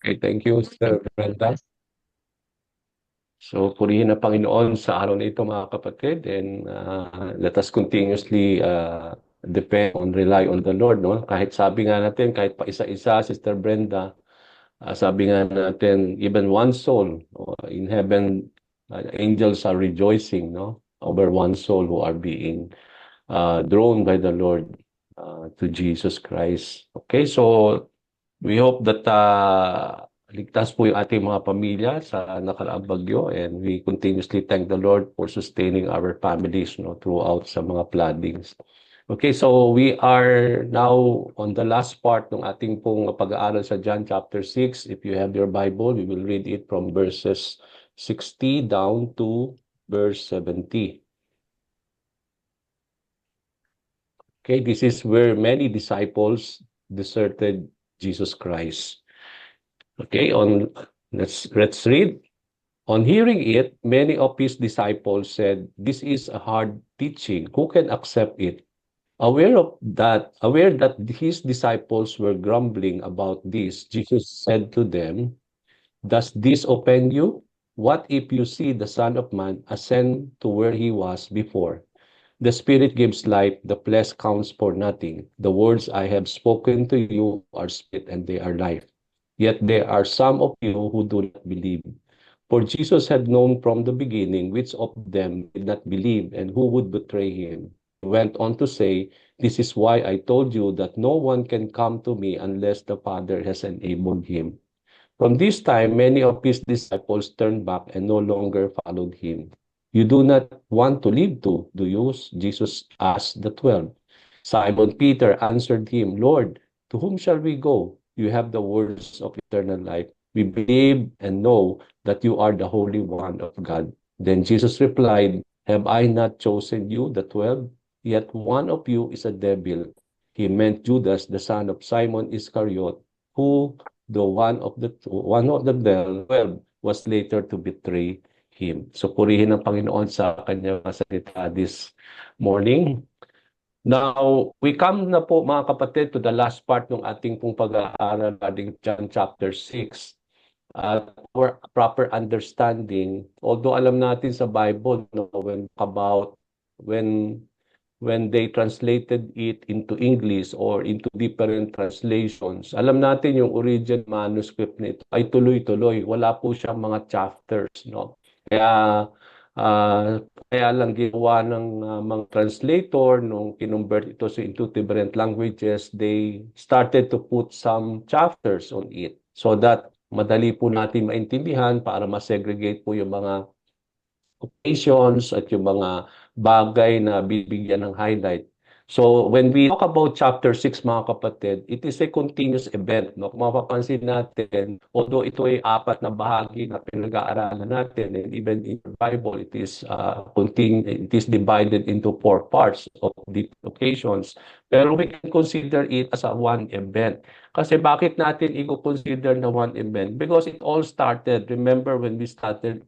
Okay, thank you, Sir Brenda. So, purihin ang Panginoon sa araw na ito, mga kapatid, and let us continuously depend on, rely on the Lord, no? Kahit sabi nga natin, kahit pa isa-isa, Sister Brenda, sabi nga natin, even one soul in heaven, angels are rejoicing, no? Over one soul who are being drawn by the Lord to Jesus Christ. Okay, so we hope that ligtas po yung ating mga pamilya sa nakaraang bagyo, and we continuously thank the Lord for sustaining our families, no, throughout sa mga floodings. Okay, so we are now on the last part ng ating pong pag-aaral sa John chapter 6. If you have your Bible, we will read it from verses 60 down to verse 70. Okay, this is where many disciples deserted Jesus Christ. Okay, let's read. On hearing it, many of his disciples said, "This is a hard teaching. Who can accept it?" Aware that his disciples were grumbling about this, Jesus said to them, "Does this offend you? What if you see the Son of Man ascend to where he was before? The Spirit gives life, the flesh counts for nothing. The words I have spoken to you are spirit and they are life. Yet there are some of you who do not believe." For Jesus had known from the beginning which of them did not believe and who would betray him. He went on to say, "This is why I told you that no one can come to me unless the Father has enabled him." From this time, many of his disciples turned back and no longer followed him. "You do not want to live too, do you?" Jesus asked the 12. Simon Peter answered him, "Lord, to whom shall we go? You have the words of eternal life. We believe and know that you are the Holy One of God." Then Jesus replied, "Have I not chosen you, the 12? Yet one of you is a devil." He meant Judas, the son of Simon Iscariot, who, though one of the 12, was later to betray him. So purihin ang Panginoon sa kanyang salita this morning. Now, we come na po, mga kapatid, to the last part ng ating pong pag-aaral regarding John chapter 6. For proper understanding, although alam natin sa Bible, no, when when they translated it into English or into different translations, alam natin yung original manuscript nito ay tuloy-tuloy. Wala po siyang mga chapters, no? Kaya kaya lang ginawa ng mga translator nung kinonvert ito into different languages, they started to put some chapters on it so that madali po natin maintindihan para ma-segregate po yung mga occasions at yung mga bagay na bibigyan ng highlight. So when we talk about chapter 6, mga kapatid, it is a continuous event. No? Kung mapapansin natin, although ito ay apat na bahagi na pinag-aaralan natin, and even in the Bible, it is divided into 4 parts of different occasions. Pero we can consider it as a one event. Kasi bakit natin i-consider na one event? Because it all started, remember when we study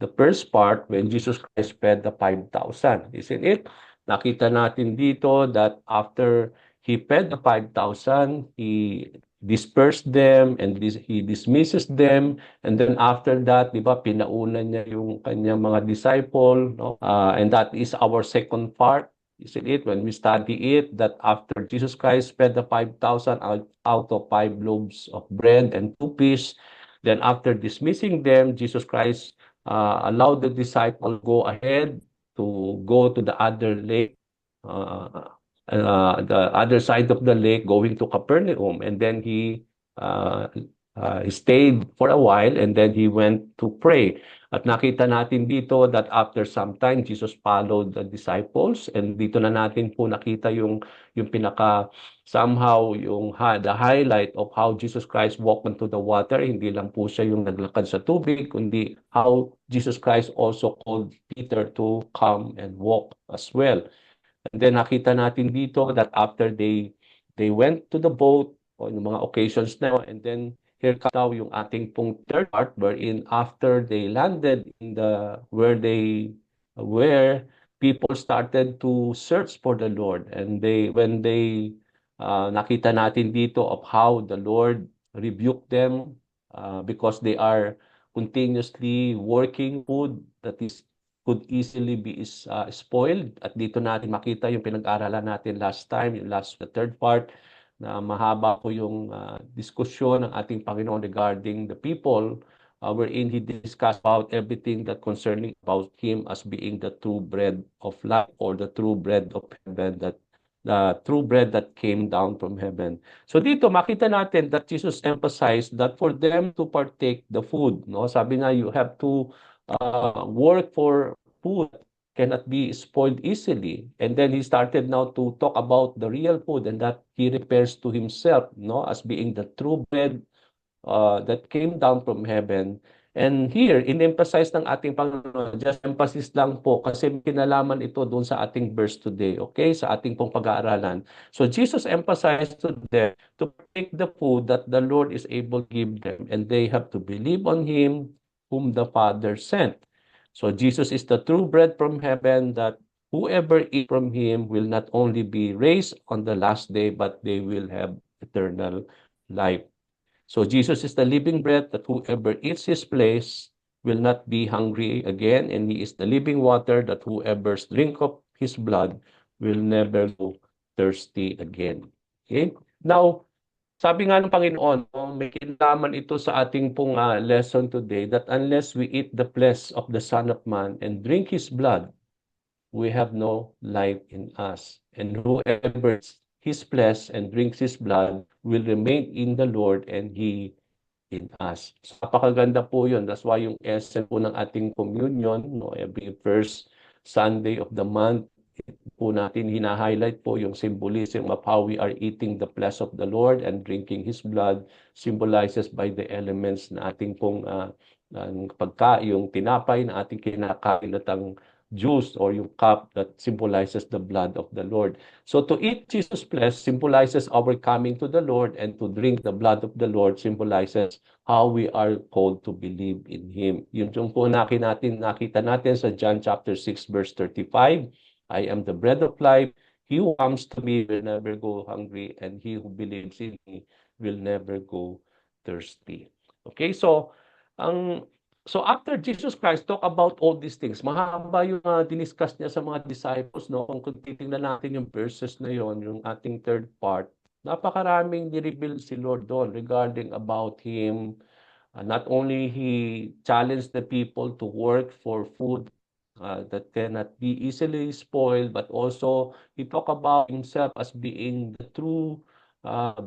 the first part, when Jesus Christ fed the 5,000, isn't it? Nakita natin dito that after he fed the 5,000, he dispersed them and he dismisses them. And then after that, di ba, pinauna niya yung kanyang mga disciple, no? And that is our second part. Isn't it? When we study it, that after Jesus Christ fed the 5,000 out of 5 loaves of bread and 2 fish, then after dismissing them, Jesus Christ allow the disciple go ahead to go to the other lake, the other side of the lake, going to Capernaum, and then he stayed for a while, and then he went to pray. At nakita natin dito that after some time, Jesus followed the disciples, and dito na natin po nakita yung pinaka somehow the highlight of how Jesus Christ walked into the water. Hindi lang po siya yung naglakad sa tubig, kundi how Jesus Christ also called Peter to come and walk as well. And then nakita natin dito that after they went to the boat o yung mga occasions na yun, and then here comes now yung ating pong third part, wherein after they landed in where people started to search for the Lord, and when they nakita natin dito of how the Lord rebuke them because they are continuously working food that is could easily be spoiled. At dito natin makita yung pinag-aralan natin last time, the third part, na mahaba po yung diskusyon ng ating Panginoon regarding the people wherein he discussed about everything that concerning about him as being the true bread of life or the true bread of heaven, that the true bread that came down from heaven. So dito makita natin that Jesus emphasized that for them to partake the food, no? Sabi na you have to work for food cannot be spoiled easily. And then he started now to talk about the real food and that he refers to himself, no, as being the true bread that came down from heaven. And here, in-emphasize ng ating Panginoon, just emphasis lang po kasi kinalaman ito doon sa ating verse today, okay? Sa ating pong pag-aaralan. So Jesus emphasized to them to take the food that the Lord is able to give them and they have to believe on Him whom the Father sent. So Jesus is the true bread from heaven that whoever eat from Him will not only be raised on the last day, but they will have eternal life. So Jesus is the living bread that whoever eats his flesh will not be hungry again, and he is the living water that whoever drink of his blood will never go thirsty again. Okay? Now, sabi nga ng Panginoon, may kinalaman ito sa ating pong lesson today that unless we eat the flesh of the Son of Man and drink his blood, we have no life in us. And whoever eats his flesh and drinks his blood will remain in the Lord and he in us. So, napakaganda po yun. That's why yung essence po ng ating communion, no, every first Sunday of the month, po natin hina-highlight po yung symbolism of how we are eating the flesh of the Lord and drinking His blood, symbolizes by the elements na ating pong yung tinapay na ating kinakain at ang juice or yung cup that symbolizes the blood of the Lord. So to eat Jesus' flesh symbolizes our coming to the Lord, and to drink the blood of the Lord symbolizes how we are called to believe in Him. Yun yung po nakita natin sa John chapter 6 verse 35. I am the bread of life. He who comes to me will never go hungry, and he who believes in me will never go thirsty. Okay, so after Jesus Christ talk about all these things, mahaba yung diniscuss niya sa mga disciples, no? Kung titingnan natin yung verses na yon, yung ating third part, napakaraming ni-reveal si Lord doon regarding about Him. Not only He challenged the people to work for food that cannot be easily spoiled, but also He talked about Himself as being the true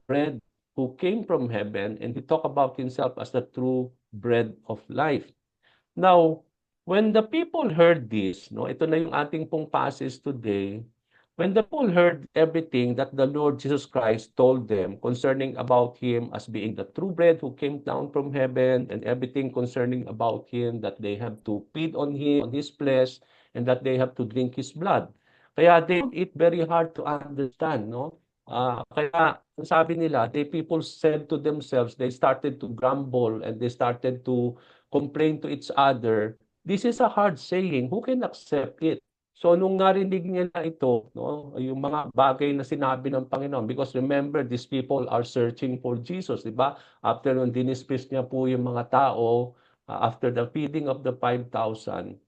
bread who came from heaven, and He talked about Himself as the true bread of life. Now, when the people heard this, no, ito na yung ating pong passage today. When the people heard everything that the Lord Jesus Christ told them concerning about Him as being the true bread who came down from heaven, and everything concerning about Him that they have to feed on Him, on His flesh, and that they have to drink His blood. Kaya they found it very hard to understand, no? Kaya sabi nila, people said to themselves, they started to grumble and they started to complain to each other. This is a hard saying. Who can accept it? So nung narinig niya na ito, no, yung mga bagay na sinabi ng Panginoon, because remember, these people are searching for Jesus, di ba? After nung dinispis niya po yung mga tao, after the feeding of the 5,000,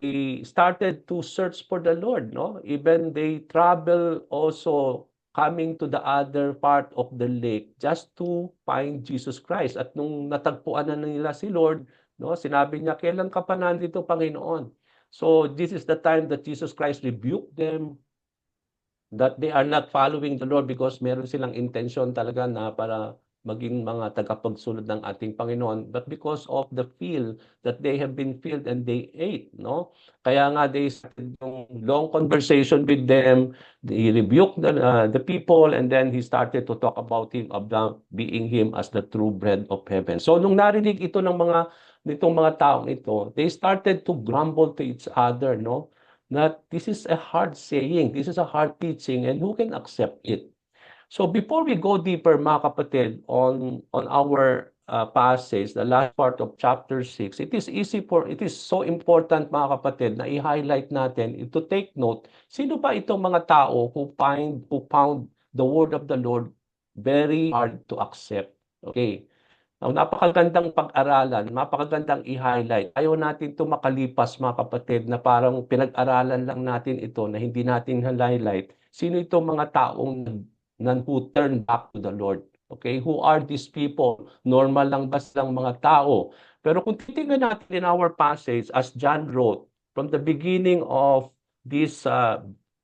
they started to search for the Lord, no? Even they travel also coming to the other part of the lake just to find Jesus Christ. At nung natagpuan na nila si Lord, no, sinabi niya, kailan ka pa nandito, Panginoon? So this is the time that Jesus Christ rebuked them, that they are not following the Lord because meron silang intention talaga na para maging mga tagapagsunod ng ating Panginoon, but because of the feel that they have been filled and they ate, no? Kaya nga they started yung long conversation with them, he rebuked the people, and then he started to talk about him, about being him as the true bread of heaven. So nung narinig ito ng nitong mga taong ito, they started to grumble to each other, no? That this is a hard saying, this is a hard teaching, and who can accept it? So before we go deeper, mga kapatid, on our passage, the last part of chapter 6, it is so important, mga kapatid, na i-highlight natin, to take note, sino ba itong mga tao who found the word of the Lord very hard to accept? Okay. Napakagandang pag-aralan, napakagandang i-highlight. Ayaw natin 'to makalipas mga kapatid na parang pinag-aralan lang natin ito na hindi natin highlight. Sino itong mga taong who turn back to the Lord? Okay, who are these people? Normal lang ba silang mga tao? Pero kung titingnan natin in our passage as John wrote, from the beginning of these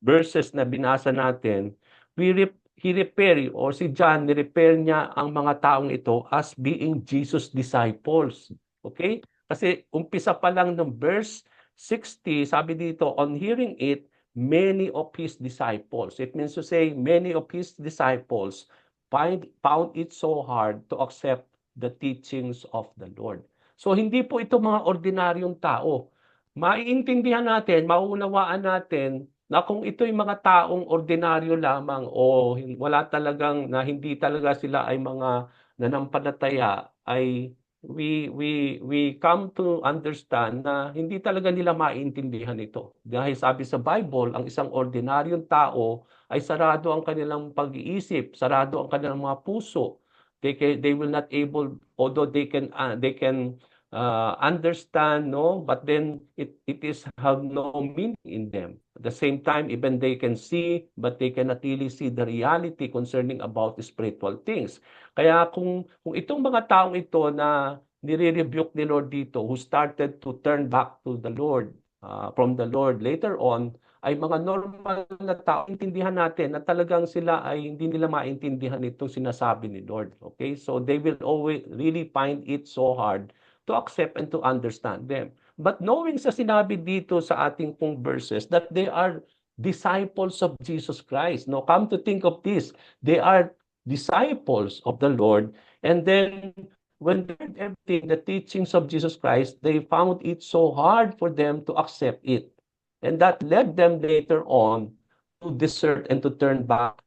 verses na binasa natin, he repair or si John ni-repair niya ang mga taong ito as being Jesus disciples. Okay? Kasi umpisa pa lang ng verse 60, sabi dito, on hearing it, many of his disciples. It means to say, many of his disciples found it so hard to accept the teachings of the Lord. So hindi po ito mga ordinaryong tao. Maiintindihan natin, mauunawaan natin na kung ito'y mga taong ordinaryo lamang o wala talagang na hindi talaga sila ay mga nanampalataya, ay we come to understand na hindi talaga nila maintindihan ito. Dahil sabi sa Bible, ang isang ordinaryong tao ay sarado ang kanilang pag-iisip, sarado ang kanilang mga puso. They will not able, although they can understand, no, but then it is have no meaning in them. At the same time, even they can see, but they cannot really see the reality concerning about the spiritual things. Kaya kung itong mga taong ito na nire-rebuke ni Lord dito, who started to turn back to the Lord, from the Lord later on, ay mga normal na tao, intindihan natin na talagang sila ay hindi nila maintindihan itong sinasabi ni Lord. Okay? So they will always really find it so hard to accept and to understand them. But knowing sa sinabi dito sa ating pong verses that they are disciples of Jesus Christ. No, come to think of this, they are disciples of the Lord, and then when they heard everything, the teachings of Jesus Christ, they found it so hard for them to accept it. And that led them later on to desert and to turn back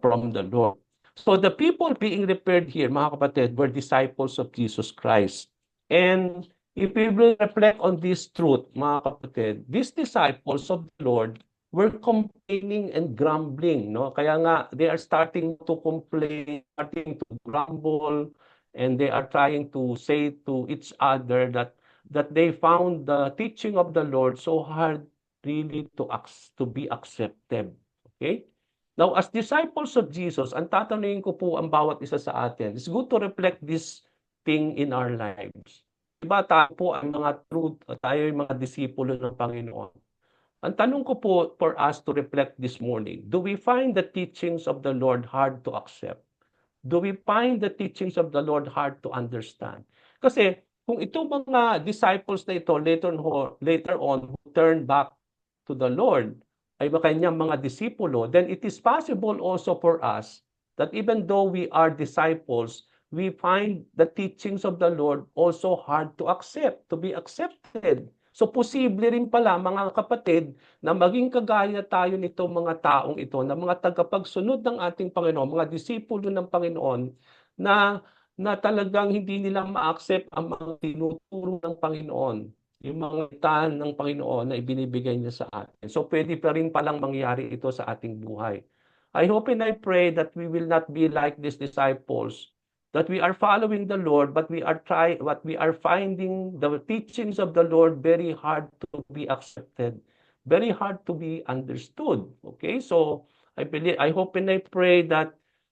from the Lord. So the people being repaired here, mga kapatid, were disciples of Jesus Christ. And if we will reflect on this truth, mga kapatid, these disciples of the Lord were complaining and grumbling, no? Kaya nga, they are starting to complain, starting to grumble, and they are trying to say to each other that they found the teaching of the Lord so hard really to be accepted. Okay? Now, as disciples of Jesus, ang tatanungin ko po ang bawat isa sa atin, it's good to reflect this thing in our lives. Diba tayo po ang mga truth, tayo yung mga disipulo ng Panginoon. Ang tanong ko po for us to reflect this morning, do we find the teachings of the Lord hard to accept? Do we find the teachings of the Lord hard to understand? Kasi kung itong mga disciples na ito later on who turn back to the Lord ay kanyang mga disipulo, then it is possible also for us that even though we are disciples, we find the teachings of the Lord also hard to accept, to be accepted. So posible rin pala mga kapatid na maging kagaya tayo nitong mga taong ito, na mga tagapagsunod ng ating Panginoon, mga disipulo ng Panginoon, na talagang hindi nila ma-accept ang mga tinuturo ng Panginoon, yung mga witaan ng Panginoon na ibinibigay niya sa atin. So pwede pa rin palang mangyari ito sa ating buhay. I hope and I pray that we will not be like these disciples, that we are following the Lord, but we are finding the teachings of the Lord very hard to be accepted, very hard to be understood. Okay, so I hope and I pray that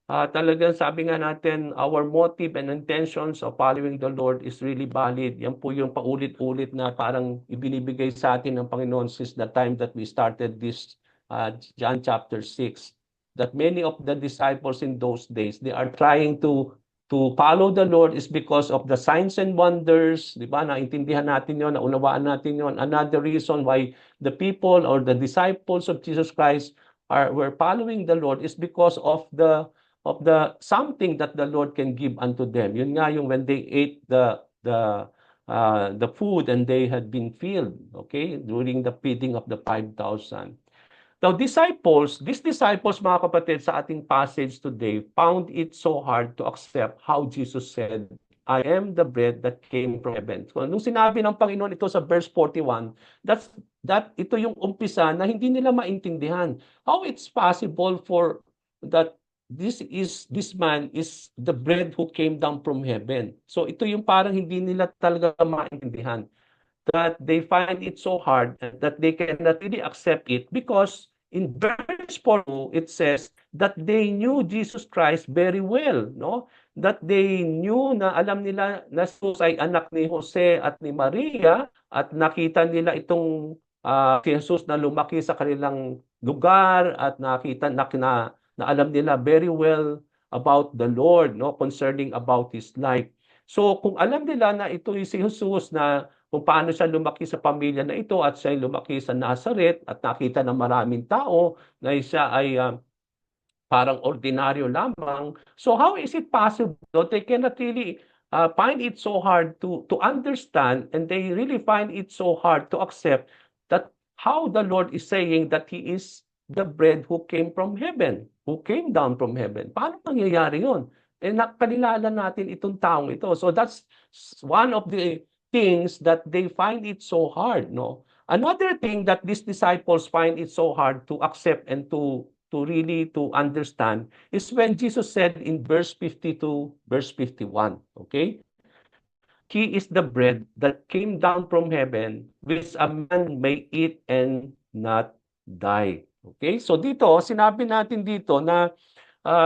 talagang sabi nga natin, our motive and intentions of following the Lord is really valid. Yan po yung paulit-ulit na parang ibinibigay sa atin ng Panginoon since the time that we started this John chapter 6. That many of the disciples in those days, they are trying to follow the Lord is because of the signs and wonders, di ba? Naintindihan natin yon, naunawaan natin yon. Another reason why the people or the disciples of Jesus Christ were following the Lord is because of the something that the Lord can give unto them. Yun nga yung when they ate the food and they had been filled, okay, during the feeding of the 5,000. Now, these disciples, mga kapatid, sa ating passage today, found it so hard to accept how Jesus said, I am the bread that came from heaven. So, nung sinabi ng Panginoon ito sa verse 41, ito yung umpisa na hindi nila maintindihan. How it's possible for that this man is the bread who came down from heaven. So ito yung parang hindi nila talaga maintindihan, that they find it so hard that they cannot really accept it, because in verse 4 it says that they knew Jesus Christ very well, no? That they knew, na alam nila na Jesus ay anak ni Jose at ni Maria, at nakita nila itong si Jesus na lumaki sa kanilang lugar, at nakita na alam nila very well about the Lord, no, concerning about his life. So kung alam nila na ito si Jesus, na kung paano siya lumaki sa pamilya na ito, at siya ay lumaki sa Nazareth, at nakita ng maraming tao na siya ay parang ordinaryo lamang. So how is it possible? They cannot really find it so hard to understand, and they really find it so hard to accept that how the Lord is saying that He is the bread who came from heaven, who came down from heaven. Paano mangyayari yun? Eh, nakalilala natin itong taong ito. So that's one of the things that they find it so hard, no? Another thing that these disciples find it so hard to accept and to really to understand is when Jesus said in verse 50 to verse 51, okay? He is the bread that came down from heaven, which a man may eat and not die. Okay? So dito, sinabi natin dito na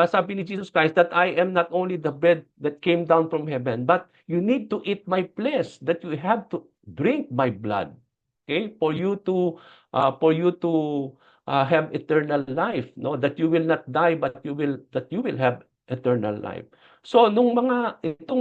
sabi ni Jesus Christ that I am not only the bread that came down from heaven, but you need to eat my flesh, that you have to drink my blood. Okay? For you to have eternal life, no? That you will not die, but you will have eternal life. So itong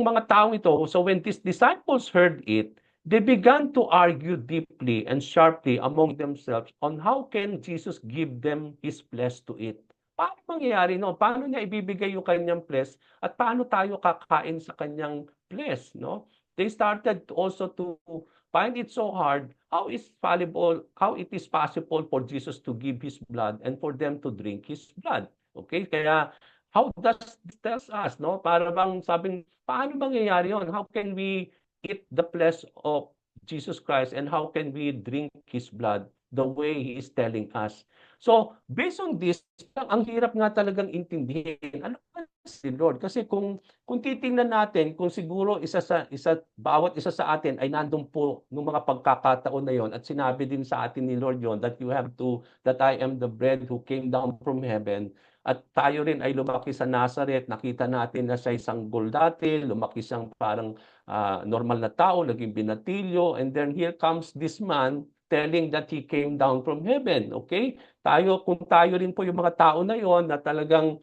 mga taong ito, so when these disciples heard it, they began to argue deeply and sharply among themselves on how can Jesus give them his flesh to eat. Paano mangyayari no? Paano niya ibibigay yung kanyang flesh, at paano tayo kakain sa kanyang flesh, no? They started also to find it so hard how it is possible for Jesus to give his blood and for them to drink his blood. Okay? Kaya how does this tells us, no? Para bang sabing, paano mangyayari yon? How can we eat the flesh of Jesus Christ, and how can we drink his blood the way he is telling us? So, based on this, ang hirap nga talagang intindihin. Ano ba si Lord? Kasi kung titingnan natin, kung siguro bawat isa sa atin ay nandun po nung mga pagkakataon na yon, at sinabi din sa atin ni Lord yon that that I am the bread who came down from heaven. At tayo rin ay lumaki sa Nazareth, nakita natin na siya isang dati, lumaki siyang parang normal na tao, naging binatilyo, and then here comes this man telling that he came down from heaven. Okay? Kung tayo rin po yung mga tao na yon, na talagang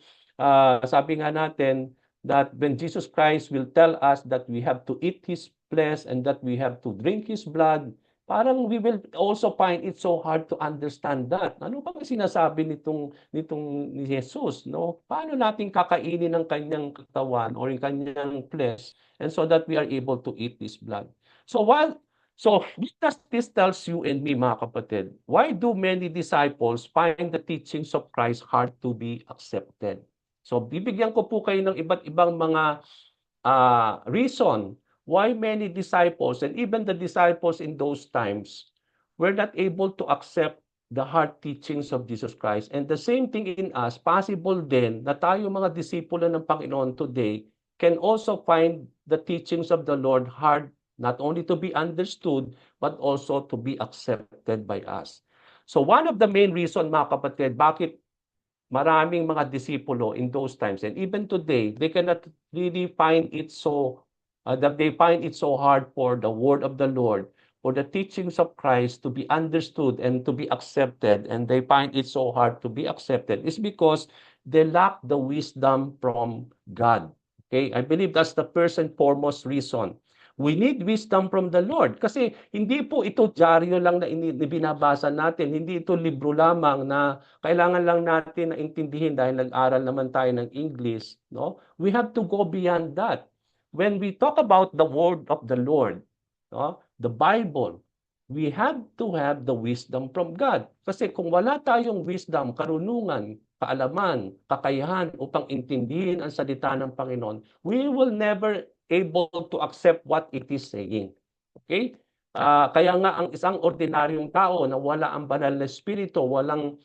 sabi nga natin that when Jesus Christ will tell us that we have to eat his flesh and that we have to drink his blood, parang we will also find it so hard to understand that. Ano bang sinasabi ni Jesus, no? Paano natin kakainin ang kanyang katawan or yung kanyang flesh, and so that we are able to eat his blood? So what does this tells you and me, mga kapatid? Why do many disciples find the teachings of Christ hard to be accepted? So bibigyan ko po kayo ng iba't ibang mga reason why many disciples, and even the disciples in those times, were not able to accept the hard teachings of Jesus Christ. And the same thing in us, possible din na tayo mga disipulo ng Panginoon today can also find the teachings of the Lord hard, not only to be understood, but also to be accepted by us. So one of the main reason, mga kapatid, bakit maraming mga disipulo in those times, and even today, they cannot really find it that they find it so hard for the word of the Lord, for the teachings of Christ to be understood and to be accepted, and they find it so hard to be accepted, is because they lack the wisdom from God. Okay? I believe that's the first and foremost reason. We need wisdom from the Lord. Kasi hindi po ito dyaryo lang na binabasa natin. Hindi ito libro lamang na kailangan lang natin na intindihin dahil nag-aral naman tayo ng English. No? We have to go beyond that. When we talk about the word of the Lord, no? The Bible, we have to have the wisdom from God. Kasi kung wala tayong wisdom, karunungan, kaalaman, kakayahan upang intindihin ang salita ng Panginoon, we will never able to accept what it is saying. Okay? Kaya nga ang isang ordinaryong tao na wala ang banal na espiritu, walang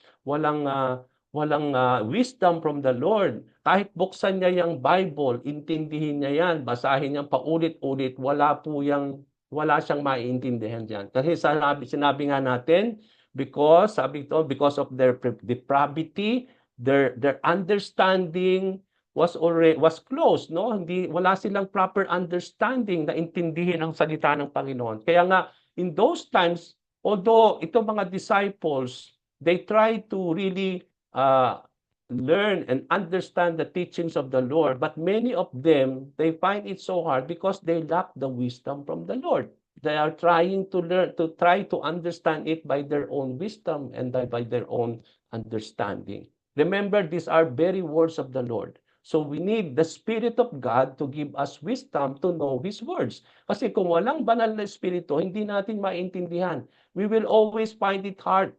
wisdom from the Lord, kahit buksan niya yung Bible, intindihin niya yan, basahin niya paulit-ulit, wala siyang maiintindihan diyan. Kasi sinabi nga natin, because of their depravity, their understanding was closed, no? Wala silang proper understanding na intindihin ang salita ng Panginoon. Kaya nga in those times, although itong mga disciples, they try to really learn and understand the teachings of the Lord, but many of them, they find it so hard because they lack the wisdom from the Lord. They are trying to try to understand it by their own wisdom and by their own understanding. Remember, these are very words of the Lord. So we need the Spirit of God to give us wisdom to know His words. Kasi kung walang banal na Espiritu, hindi natin maintindihan. We will always find it hard.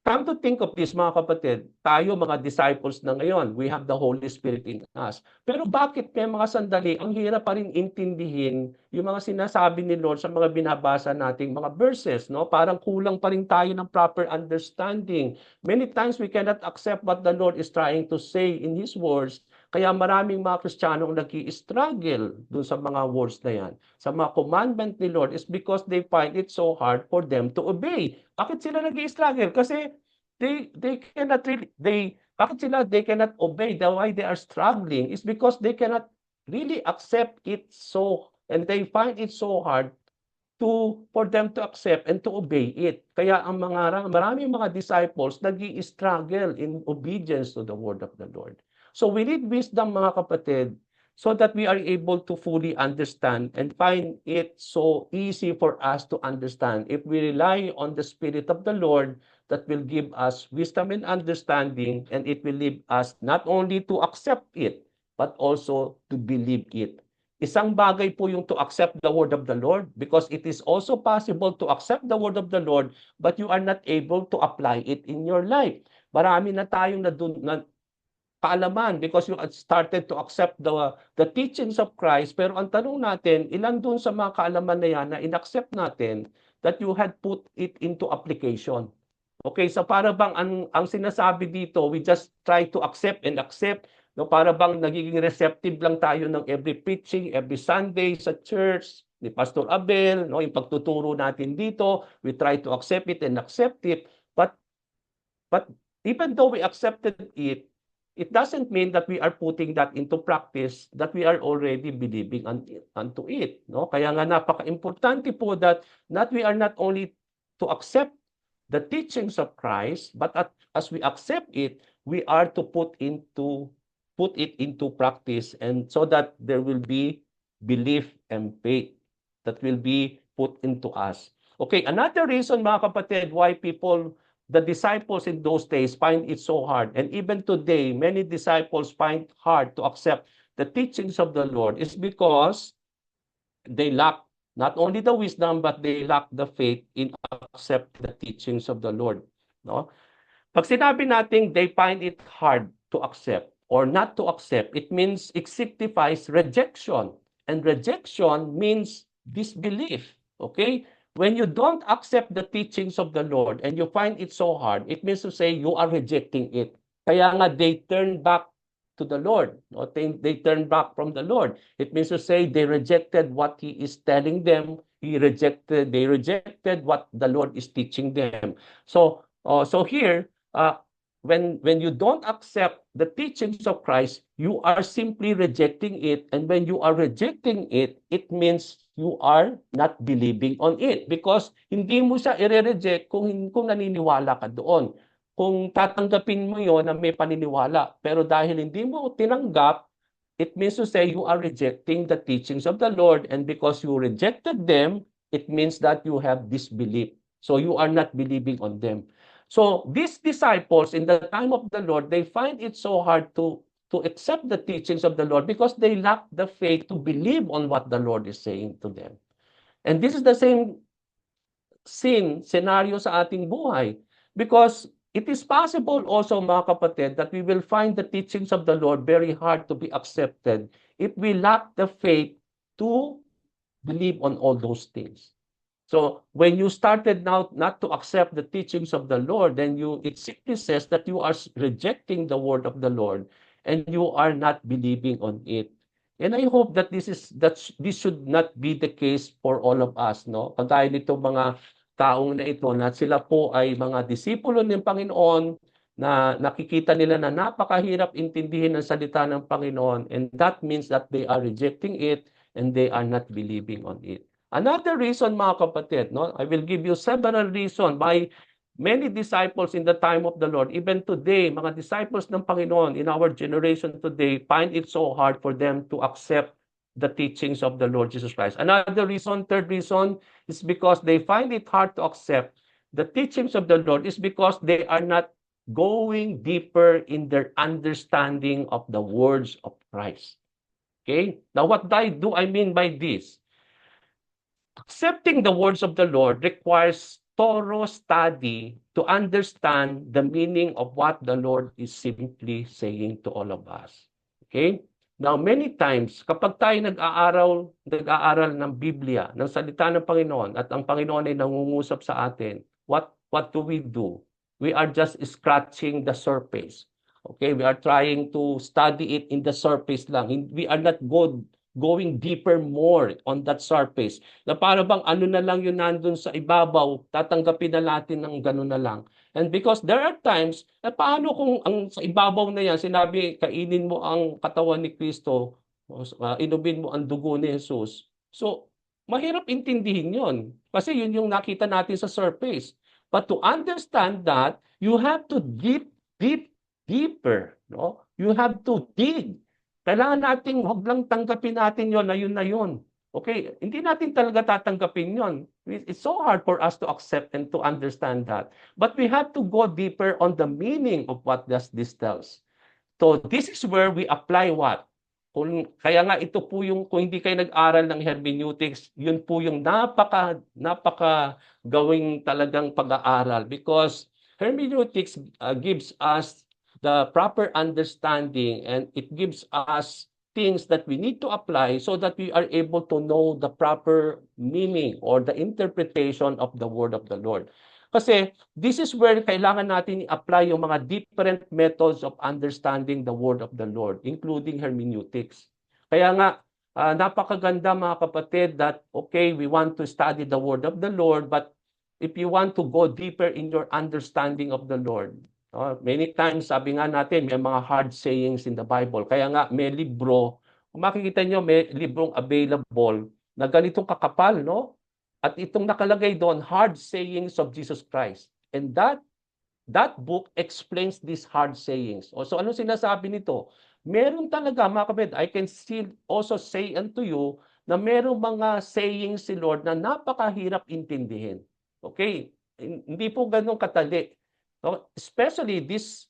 Come to think of this, mga kapatid, tayo mga disciples na ngayon, we have the Holy Spirit in us. Pero bakit may mga sandali, ang hirap pa rin intindihin yung mga sinasabi ni Lord sa mga binabasa nating mga verses, no? Parang kulang pa rin tayo ng proper understanding. Many times we cannot accept what the Lord is trying to say in His words. Kaya maraming mga Kristiyanong nag-i-struggle dun sa mga words na yan. Sa mga commandment ni Lord is because they find it so hard for them to obey. Bakit sila nag-i-struggle? Kasi they cannot really, they cannot obey. The why they are struggling is because they cannot really accept it, and they find it so hard for them to accept and to obey it. Kaya ang maraming mga disciples nag-i-struggle in obedience to the word of the Lord. So we need wisdom, mga kapatid, so that we are able to fully understand and find it so easy for us to understand. If we rely on the Spirit of the Lord, that will give us wisdom and understanding, and it will lead us not only to accept it, but also to believe it. Isang bagay po yung to accept the word of the Lord, because it is also possible to accept the word of the Lord, but you are not able to apply it in your life. Marami na tayong kaalaman because you started to accept the teachings of Christ. Pero ang tanong natin, ilan dun sa mga kaalaman na yan na inaccept natin that you had put it into application? Okay, so para bang ang sinasabi dito, we just try to accept and accept, no? Para bang nagiging receptive lang tayo ng every preaching, every Sunday sa church ni Pastor Abel, no? Yung pagtuturo natin dito, we try to accept it and accept it. But even though we accepted it, it doesn't mean that we are putting that into practice, that we are already believing unto it. No? Kaya nga napaka-importante po that we are not only to accept the teachings of Christ, but as we accept it, we are to put it into practice, and so that there will be belief and faith that will be put into us. Okay, another reason, mga kapatid, why the disciples in those days find it so hard, and even today, many disciples find hard to accept the teachings of the Lord, is because they lack not only the wisdom, but they lack the faith in accepting the teachings of the Lord. No? Pag sinabi natin they find it hard to accept or not to accept, it means it signifies rejection. And rejection means disbelief. Okay? When you don't accept the teachings of the Lord and you find it so hard, it means to say you are rejecting it. Kaya nga they turn back to the Lord. No? They turn back from the Lord. It means to say they rejected what He is telling them. They rejected what the Lord is teaching them. So here, when you don't accept the teachings of Christ, you are simply rejecting it. And when you are rejecting it, it means you are not believing on it. Because hindi mo siya i-reject kung naniniwala ka doon. Kung tatanggapin mo yon na may paniniwala. Pero dahil hindi mo tinanggap, it means to say you are rejecting the teachings of the Lord. And because you rejected them, it means that you have disbelief. So you are not believing on them. So these disciples in the time of the Lord, they find it so hard to accept the teachings of the Lord because they lack the faith to believe on what the Lord is saying to them. And this is the same scenario sa ating buhay. Because it is possible also, mga kapatid, that we will find the teachings of the Lord very hard to be accepted if we lack the faith to believe on all those things. So when you started now not to accept the teachings of the Lord, then it simply says that you are rejecting the word of the Lord. and you are not believing on it. And I hope that this should not be the case for all of us, no? Kagaya nito mga taong na ito na sila po ay mga disipulo ng Panginoon na nakikita nila na napakahirap intindihin ang salita ng Panginoon, and that means that they are rejecting it and they are not believing on it. Another reason, mga kapatid, no? I will give you several reasons why many disciples in the time of the Lord, even today, mga disciples ng Panginoon in our generation today, find it so hard for them to accept the teachings of the Lord Jesus Christ. Another reason, third reason, is because they find it hard to accept the teachings of the Lord is because they are not going deeper in their understanding of the words of Christ. Okay? Now, what do I mean by this? Accepting the words of the Lord requires thorough study to understand the meaning of what the Lord is simply saying to all of us. Okay? Now, many times, kapag tayo nag-aaral ng Biblia, ng salita ng Panginoon, at ang Panginoon ay nangungusap sa atin, what do we do? We are just scratching the surface. Okay? We are trying to study it in the surface lang. We are not going deeper more on that surface. Na para bang ano na lang yun nandun sa ibabaw, tatanggapin na natin ng gano'n na lang. And because there are times, paano kung ang sa ibabaw na yan, sinabi, kainin mo ang katawan ni Kristo, inumin mo ang dugo ni Jesus. So, mahirap intindihin yon. Kasi yun yung nakita natin sa surface. But to understand that, you have to deeper. No? You have to dig. Kailangan nating huwag lang tanggapin natin yon na yun na yun. Okay, hindi natin talaga tatanggapin yon. It's so hard for us to accept and to understand that. But we have to go deeper on the meaning of what does this tells. So this is where we apply what? Kaya nga ito po yung, kung hindi kayo nag-aral ng hermeneutics, yun po yung napaka gawing talagang pag-aaral, because hermeneutics gives us the proper understanding, and it gives us things that we need to apply so that we are able to know the proper meaning or the interpretation of the word of the Lord. Kasi this is where kailangan natin i-apply yung mga different methods of understanding the word of the Lord, including hermeneutics. Kaya nga, napakaganda mga kapatid that, okay, we want to study the word of the Lord, but if you want to go deeper in your understanding of the Lord, many times, sabi nga natin, may mga hard sayings in the Bible. Kaya nga, may libro. Kung makikita nyo, may librong available na ganitong kakapal, no? At itong nakalagay doon, hard sayings of Jesus Christ. And that book explains these hard sayings. So, ano sinasabi nito? Meron talaga, mga kapatid, I can still also say unto you na merong mga sayings si Lord na napakahirap intindihin. Okay? Hindi po ganun katali. No? Especially this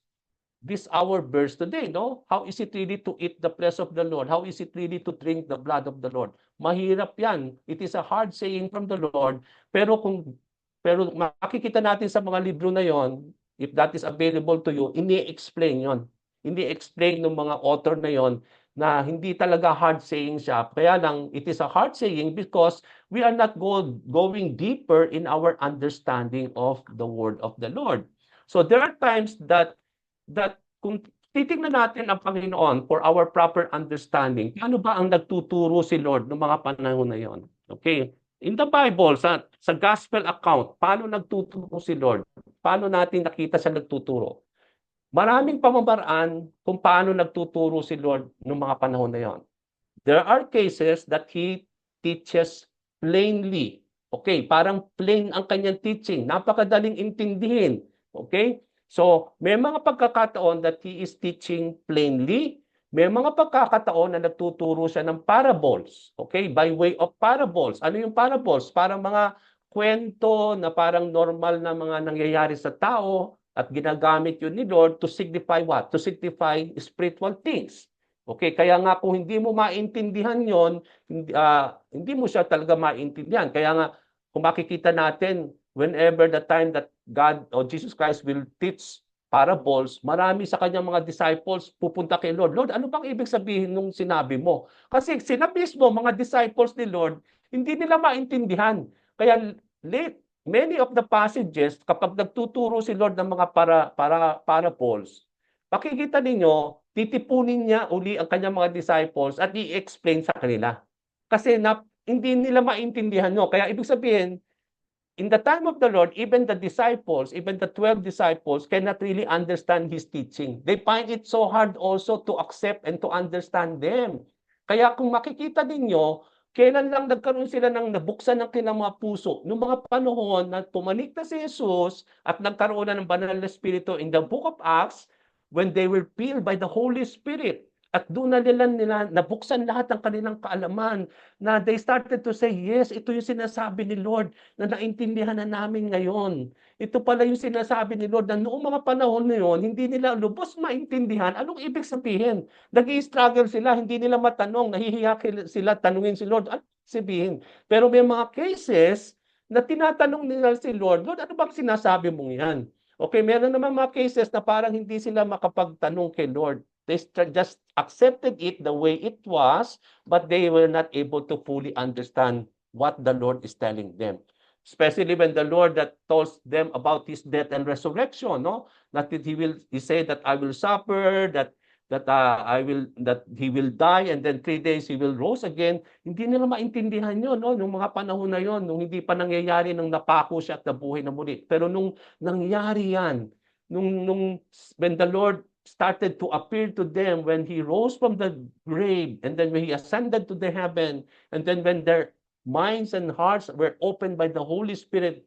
our verse today, no? How is it really to eat the flesh of the Lord? How is it really to drink the blood of the Lord? Mahirap yan. It is a hard saying from the Lord. Pero makikita natin sa mga libro na yon, if that is available to you, ini-explain yon. Ini-explain ng mga author na yon na hindi talaga hard saying siya. Kaya lang, it is a hard saying because we are not going deeper in our understanding of the word of the Lord. So there are times that kung titingnan natin ang Panginoon for our proper understanding, paano ba ang nagtuturo si Lord noong mga panahon na yon? Okay? In the Bible, sa gospel account, paano nagtuturo si Lord? Paano natin nakita siya nagtuturo? Maraming pamamaraan kung paano nagtuturo si Lord noong mga panahon na yon. There are cases that He teaches plainly. Okay, parang plain ang kanyang teaching. Napakadaling intindihin. Okay? So, may mga pagkakataon that He is teaching plainly. May mga pagkakataon na nagtuturo siya ng parables. Okay? By way of parables. Ano yung parables? Parang mga kwento na parang normal na mga nangyayari sa tao at ginagamit yun ni Lord to signify what? To signify spiritual things. Okay, kaya nga kung hindi mo maintindihan yon, hindi mo siya talaga maintindihan. Kaya nga, kung makikita natin, whenever the time that God or Jesus Christ will teach parables, marami sa kanyang mga disciples pupunta kay Lord. Lord, ano bang ibig sabihin nung sinabi mo? Kasi sinabi mo, mga disciples ni Lord, hindi nila maintindihan. Kaya many of the passages, kapag nagtuturo si Lord ng mga parables, makikita ninyo, titipunin niya uli ang kanyang mga disciples at i-explain sa kanila. Kasi hindi nila maintindihan 'no. Kaya ibig sabihin, in the time of the Lord, even the disciples, even the 12 disciples cannot really understand His teaching. They find it so hard also to accept and to understand them. Kaya kung makikita ninyo, kailan lang nagkaroon sila ng nabuksan ng kanilang mga puso, nung mga panahon na pumanik na si Jesus at nagkaroon na ng banal na Espiritu in the book of Acts, when they were filled by the Holy Spirit. At doon na nila nabuksan lahat ng kanilang kaalaman na they started to say, yes, ito yung sinasabi ni Lord na naintindihan na namin ngayon. Ito pala yung sinasabi ni Lord na noong mga panahon na yun, hindi nila lubos maintindihan anong ibig sabihin. Nag-i-struggle sila, hindi nila matanong, nahihiya sila tanungin si Lord, ano sabihin? Pero may mga cases na tinatanong nila si Lord, Lord, ano bang sinasabi mong yan? Okay, meron naman mga cases na parang hindi sila makapagtanong kay Lord. They just accepted it the way it was, but they were not able to fully understand what the Lord is telling them. Especially when the Lord that tells them about His death and resurrection, no? That He say that I will suffer, that He will die, and then 3 days He will rose again. Hindi nila maintindihan yun, no? Nung mga panahon na yon, nung hindi pa nangyayari, nung napako siya at nabuhay na muli. Pero nung nangyari yan, when the Lord started to appear to them, when He rose from the grave, and then when He ascended to the heaven, and then when their minds and hearts were opened by the Holy Spirit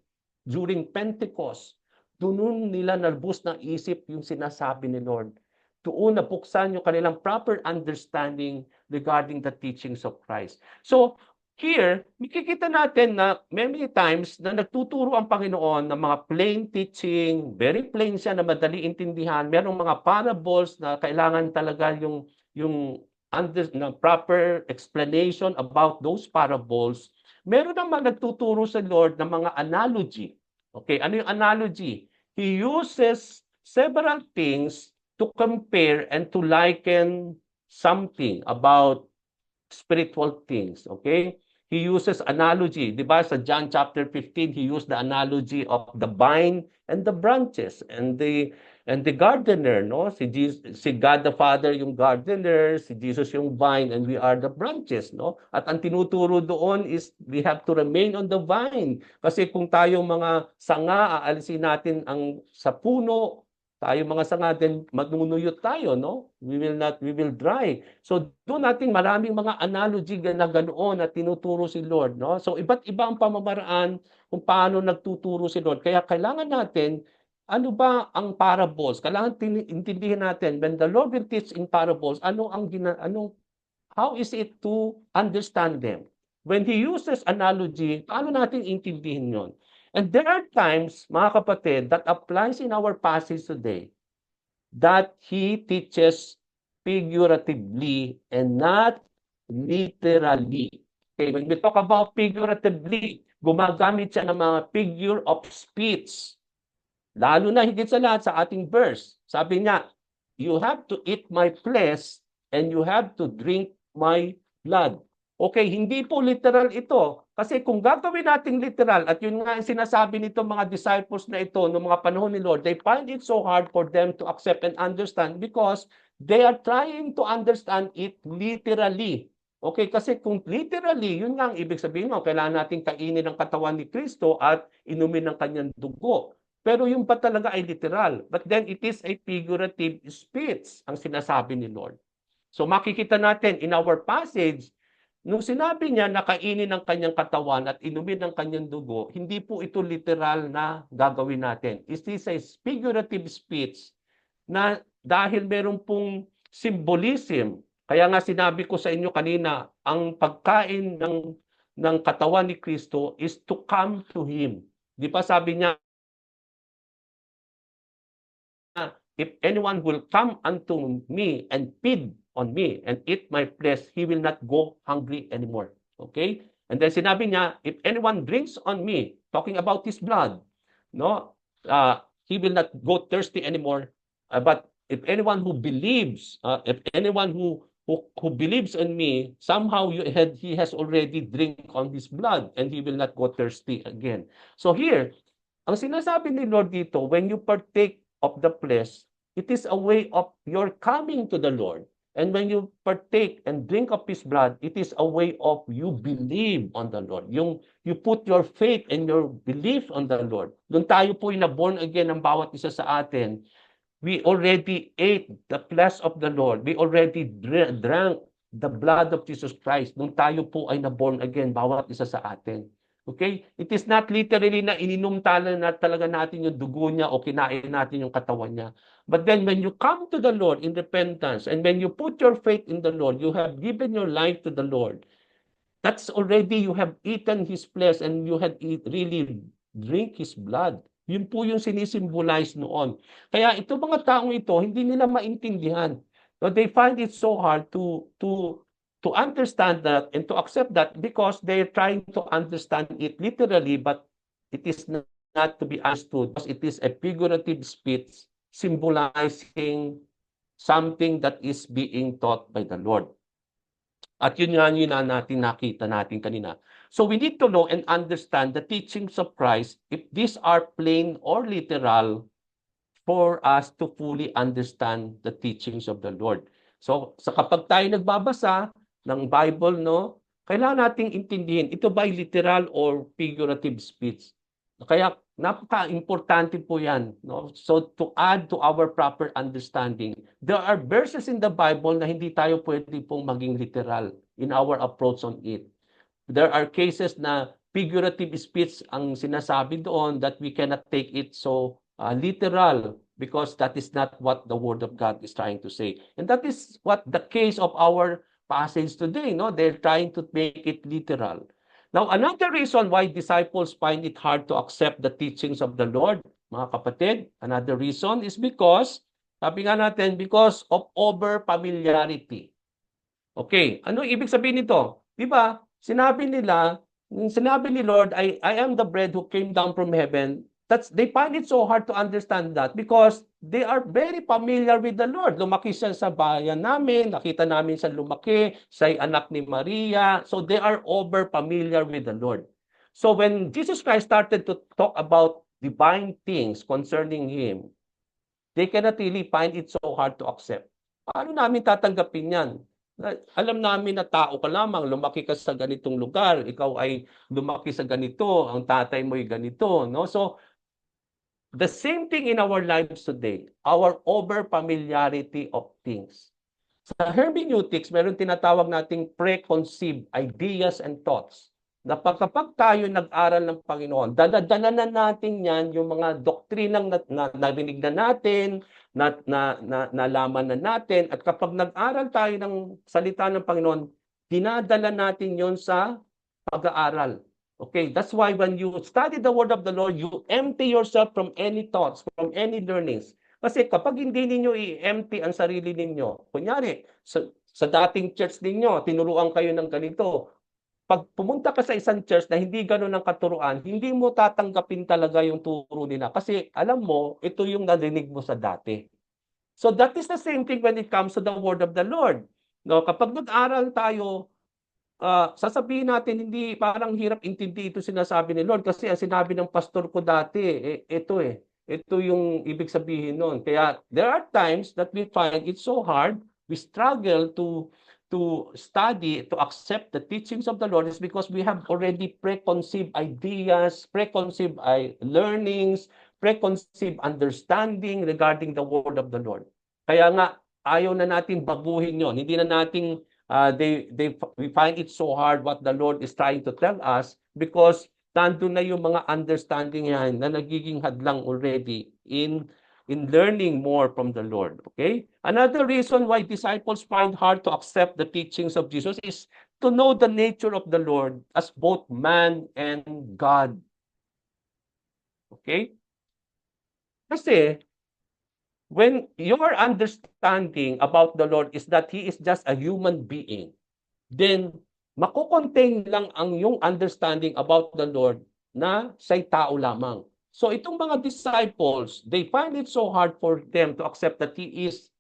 during Pentecost, doon nila nalbus ng isip yung sinasabi ni Lord. Doon napuksan yung kanilang proper understanding regarding the teachings of Christ. So, here, makikita natin na many times na nagtuturo ang Panginoon ng mga plain teaching, very plain siya na madali intindihan. Merong mga parables na kailangan talaga yung na proper explanation about those parables. Meron naman nagtuturo sa Lord ng mga analogy. Okay, ano yung analogy? He uses several things to compare and to liken something about spiritual things, okay? He uses analogy. Di ba sa John chapter 15, he used the analogy of the vine and the branches and the gardener, no? Si God the Father yung gardener, si Jesus yung vine, and we are the branches, no? At ang tinuturo doon is we have to remain on the vine. Kasi kung tayong mga sanga, aalisin natin ang sa puno, tayo mga sanga din magnunuyot tayo, no? We will dry. So doon natin maraming mga analogy na ganoon na tinuturo si Lord, no? So iba't iba ang pamamaraan kung paano nagtuturo si Lord. Kaya kailangan natin, ano ba ang parables? Kailangan intindihin natin when the Lord will teach in parables, how is it to understand them? When He uses analogy, paano natin intindihin yon? And there are times, mga kapatid, that applies in our passage today that He teaches figuratively and not literally. Okay, when we talk about figuratively, gumagamit siya ng mga figure of speech. Lalo na higit sa lahat sa ating verse. Sabi niya, you have to eat my flesh and you have to drink my blood. Okay, hindi po literal ito. Kasi kung gagawin nating literal, at yun nga ang sinasabi nito mga disciples na ito noong mga panahon ni Lord, they find it so hard for them to accept and understand because they are trying to understand it literally. Okay, kasi kung literally, yun nga ang ibig sabihin mo, kailangan nating kainin ang katawan ni Kristo at inumin ng kanyang dugo. Pero yung pa talaga ay literal. But then it is a figurative speech ang sinasabi ni Lord. So makikita natin in our passage, nung sinabi niya na kainin ng kanyang katawan at inumin ng kanyang dugo, hindi po ito literal na gagawin natin. It is a figurative speech na dahil meron pong symbolism. Kaya nga sinabi ko sa inyo kanina, ang pagkain ng katawan ni Kristo is to come to Him. Di ba sabi niya, if anyone will come unto me and feed on me and eat my flesh, he will not go hungry anymore. Okay? And then sinabi niya, if anyone drinks on me, talking about his blood, no, he will not go thirsty anymore. But if anyone who believes, if anyone who believes in me, somehow he has already drink on his blood and he will not go thirsty again. So here, ang sinasabi ni Lord dito, when you partake of the flesh, It is a way of your coming to the Lord. And when you partake and drink of His blood, it is a way of you believe on the Lord. You put your faith and your belief on the Lord. Doon tayo po na born again ng bawat isa sa atin. We already ate the flesh of the Lord. We already drank the blood of Jesus Christ. Nung tayo po ay na-born again, bawat isa sa atin. Okay? It is not literally na ininom talaga natin yung dugo niya o kinain natin yung katawan niya. But then when you come to the Lord in repentance and when you put your faith in the Lord, you have given your life to the Lord. That's already you have eaten His flesh and you have really drink His blood. Yun po yung sinisimbolize noon. Kaya ito mga taong ito, hindi nila maintindihan. So they find it so hard to understand that and to accept that because they're trying to understand it literally, but it is not to be understood because it is a figurative speech symbolizing something that is being taught by the Lord. At yun nga yun na nakita natin kanina. So we need to know and understand the teachings of Christ if these are plain or literal for us to fully understand the teachings of the Lord. So kapag tayo nagbabasa ng Bible, no, kailangan nating intindihin, ito ba ay literal or figurative speech? Kaya napaka-importante po yan. No? So to add to our proper understanding, there are verses in the Bible na hindi tayo pwede pong maging literal in our approach on it. There are cases na figurative speech ang sinasabi doon that we cannot take it so literal because that is not what the Word of God is trying to say. And that is what the case of our passage today. No? They're trying to make it literal. Now, another reason why disciples find it hard to accept the teachings of the Lord, mga kapatid, another reason is because, sabi nga natin, because of over-familiarity. Okay, ano ibig sabihin nito? Di ba, sinabi ni Lord, I am the bread who came down from heaven. They find it so hard to understand that because they are very familiar with the Lord. Lumaki siya sa bayan namin, nakita namin siya lumaki, siya anak ni Maria. So they are over familiar with the Lord. So when Jesus Christ started to talk about divine things concerning Him, they cannot really find it so hard to accept. Paano namin tatanggapin yan? Alam namin na tao ka lamang, lumaki ka sa ganitong lugar, ikaw ay lumaki sa ganito, ang tatay mo ay ganito. No? So, the same thing in our lives today, our over-familiarity of things. Sa hermeneutics, meron tinatawag nating preconceived ideas and thoughts. Na kapag tayo nag-aral ng Panginoon, dala-dala na natin yan, yung mga doktrinang narinig na natin, nalaman na natin, at kapag nag-aral tayo ng salita ng Panginoon, dinadala natin yon sa pag-aaral. Okay, that's why when you study the Word of the Lord, you empty yourself from any thoughts, from any learnings. Kasi kapag hindi ninyo i-empty ang sarili ninyo, kunyari, sa dating church ninyo, tinuruan kayo ng ganito, pag pumunta ka sa isang church na hindi gano'n ang katuruan, hindi mo tatanggapin talaga yung turo nila. Kasi alam mo, ito yung narinig mo sa dati. So that is the same thing when it comes to the Word of the Lord. No, kapag nag-aral tayo, sasabihin natin hindi parang hirap intindi ito sinasabi ni Lord kasi ang sinabi ng pastor ko dati ito yung ibig sabihin noon. Kaya there are times that we find it so hard, we struggle to study, to accept the teachings of the Lord is because we have already preconceived ideas, preconceived learnings, preconceived understanding regarding the word of the Lord. Kaya nga ayaw na natin baguhin 'yon. Hindi na nating we find it so hard what the Lord is trying to tell us because nandun na yung mga understanding yan na nagiging hadlang already in learning more from the Lord. Okay? Another reason why disciples find hard to accept the teachings of Jesus is to know the nature of the Lord as both man and God. Okay? Kasi when your understanding about the Lord is that He is just a human being, then makukontain lang ang yung understanding about the Lord na siya'y tao lamang. So itong mga disciples, they find it so hard for them to accept that He is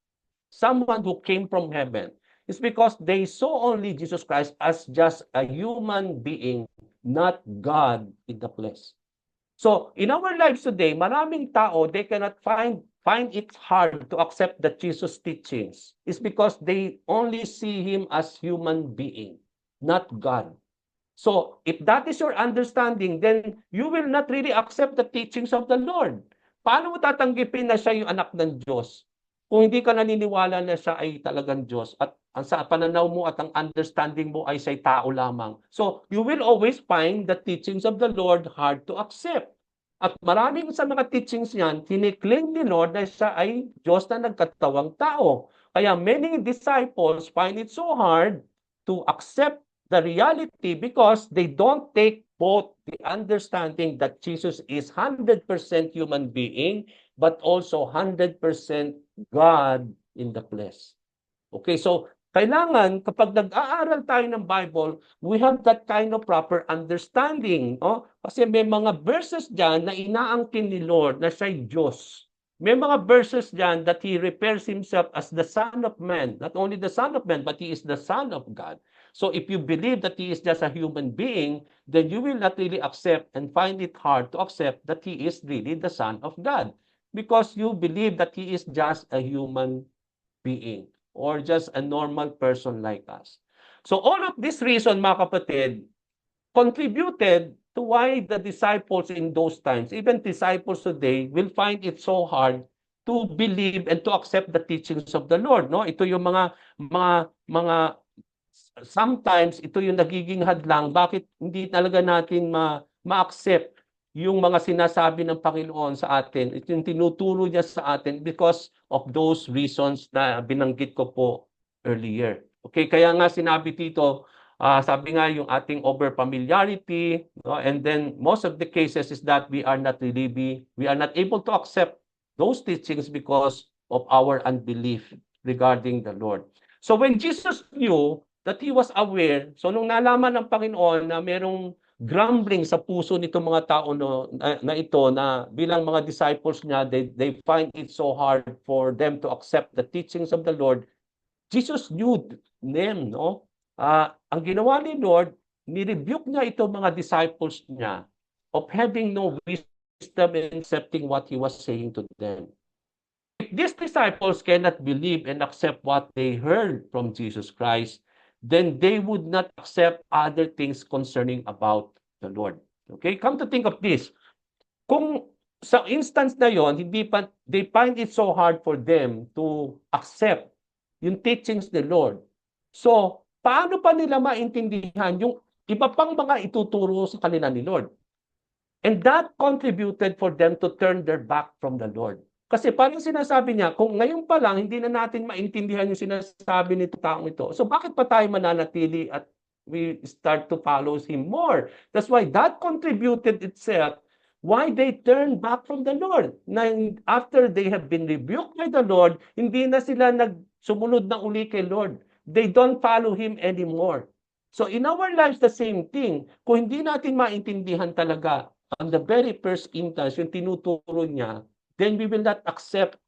someone who came from heaven. It's because they saw only Jesus Christ as just a human being, not God in the flesh. So in our lives today, maraming tao, they cannot find find it hard to accept that Jesus' teachings is because they only see him as human being, not God. So if that is your understanding, then you will not really accept the teachings of the Lord. Paano mo tatanggipin na siya yung anak ng Diyos? Kung hindi ka naniniwala na siya ay talagang Diyos at ang sa pananaw mo at ang understanding mo ay siya'y tao lamang. So you will always find the teachings of the Lord hard to accept. At maraming sa mga teachings niyan, kiniklaim ni Lord na siya ay Diyos na nagkatawang tao. Kaya many disciples find it so hard to accept the reality because they don't take both the understanding that Jesus is 100% human being but also 100% God in the flesh. Okay, so kailangan kapag nag-aaral tayo ng Bible, we have that kind of proper understanding. Oh? Kasi may mga verses dyan na inaangkin ni Lord na siya'y Diyos. May mga verses dyan that He refers Himself as the Son of Man. Not only the Son of Man, but He is the Son of God. So if you believe that He is just a human being, then you will not really accept and find it hard to accept that He is really the Son of God. Because you believe that He is just a human being or just a normal person like us. So all of this reason, mga kapatid, contributed to why the disciples in those times, even disciples today, will find it so hard to believe and to accept the teachings of the Lord. No, ito yung mga sometimes ito yung nagiging hadlang. Bakit hindi talaga natin ma-accept yung mga sinasabi ng Panginoon sa atin? Ito yung tinuturo niya sa atin because of those reasons na binanggit ko po earlier. Okay, kaya nga sinabi dito, sabi nga yung ating over-familiarity, no? And then most of the cases is that we are not able to accept those teachings because of our unbelief regarding the Lord. So when Jesus knew that He was aware, so nung nalaman ng Panginoon na merong grumbling sa puso nitong mga tao na ito na bilang mga disciples niya, they find it so hard for them to accept the teachings of the Lord. Jesus knew them, no? Ang ginawa ni Lord, ni-rebuke niya itong mga disciples niya of having no wisdom in accepting what He was saying to them. If these disciples cannot believe and accept what they heard from Jesus Christ, then they would not accept other things concerning about the Lord. Okay? Come to think of this. Kung sa instance na yon, they find it so hard for them to accept yung teachings ni Lord. So, paano pa nila maintindihan yung iba pang mga ituturo sa kanila ni Lord? And that contributed for them to turn their back from the Lord. Kasi parang sinasabi niya, kung ngayon pa lang, hindi na natin maintindihan yung sinasabi nito taong ito. So bakit pa tayo mananatili at we start to follow Him more? That's why that contributed itself why they turn back from the Lord. Na after they have been rebuked by the Lord, hindi na sila sumunod na uli kay Lord. They don't follow Him anymore. So in our lives, the same thing. Kung hindi natin maintindihan talaga on the very first instance, yung tinuturo niya, then we will not accept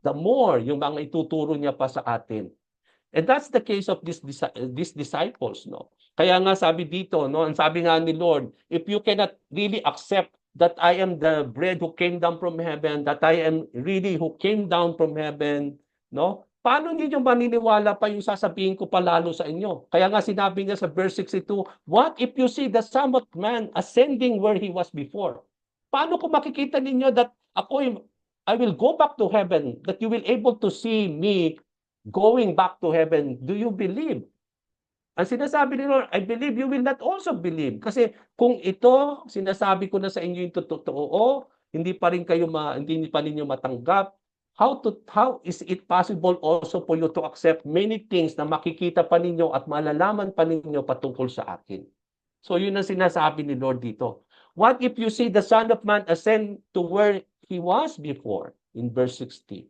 the more yung mga ituturo niya pa sa atin. And that's the case of these disciples, no? Kaya nga sabi dito, no, ang sabi nga ni Lord, if you cannot really accept that I am the bread who came down from heaven, that I am really who came down from heaven, no? Paano niyo maniniwala pa yung sasabihin ko pa lalo sa inyo? Kaya nga sinabi niya sa verse 62, what if you see the Son of Man ascending where He was before? Paano kung makikita ninyo that I will go back to heaven, that you will able to see me going back to heaven? Do you believe? Ang sinasabi ni Lord, I believe you will not also believe. Kasi kung ito, sinasabi ko na sa inyo yung totoo, hindi pa ninyo matanggap, how is it possible also for you to accept many things na makikita pa ninyo at malalaman pa ninyo patungkol sa akin? So yun ang sinasabi ni Lord dito. What if you see the Son of Man ascend to where He was before? In verse 60.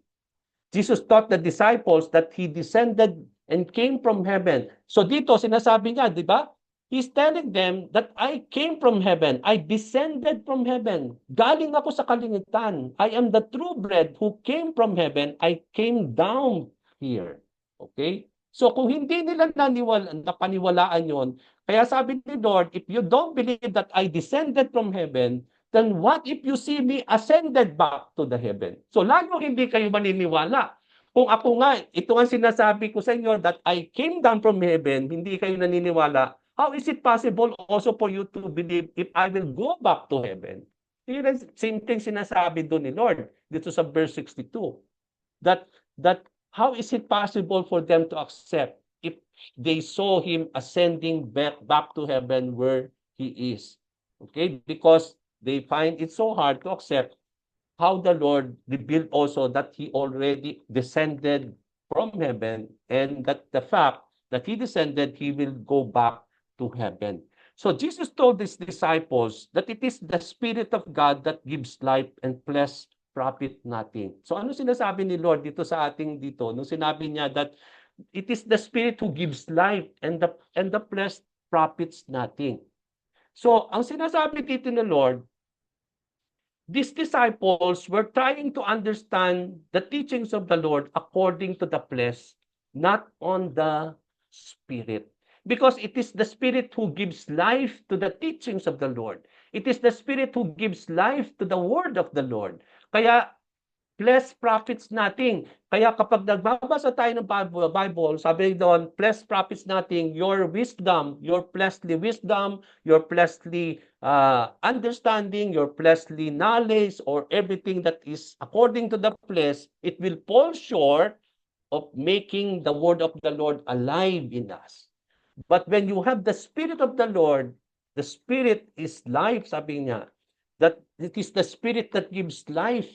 Jesus taught the disciples that He descended and came from heaven. So dito sinasabi niya, di ba? He's telling them that I came from heaven. I descended from heaven. Galing ako sa kalangitan. I am the true bread who came from heaven. I came down here. Okay? So kung hindi nila napaniwalaan yon, kaya sabi ni Lord, if you don't believe that I descended from heaven, then what if you see me ascended back to the heaven? So lalo hindi kayo maniniwala. Kung ako nga, ito ang sinasabi ko sa inyo that I came down from heaven, hindi kayo naniniwala. How is it possible also for you to believe if I will go back to heaven? Yun ang same thing sinasabi doon ni Lord dito sa verse 62. That how is it possible for them to accept if they saw him ascending back to heaven where he is? Okay, because they find it so hard to accept how the Lord revealed also that he already descended from heaven, and that the fact that he descended, he will go back to heaven. So Jesus told his disciples that it is the Spirit of God that gives life, and flesh profit nothing. So ano sinasabi ni Lord dito sa ating dito? Nung sinabi niya that it is the Spirit who gives life, and the flesh profits nothing. So ang sinasabi dito ni Lord, these disciples were trying to understand the teachings of the Lord according to the flesh, not on the Spirit. Because it is the Spirit who gives life to the teachings of the Lord. It is the Spirit who gives life to the word of the Lord. Kaya flesh profits nothing. Kaya kapag nagbabasa tayo ng Bible, sabi doon, flesh profits nothing. Your wisdom, your fleshly wisdom, your fleshly understanding, your fleshly knowledge, or everything that is according to the flesh, it will fall short of making the word of the Lord alive in us. But when you have the Spirit of the Lord, the Spirit is life, sabi niya. That it is the Spirit that gives life.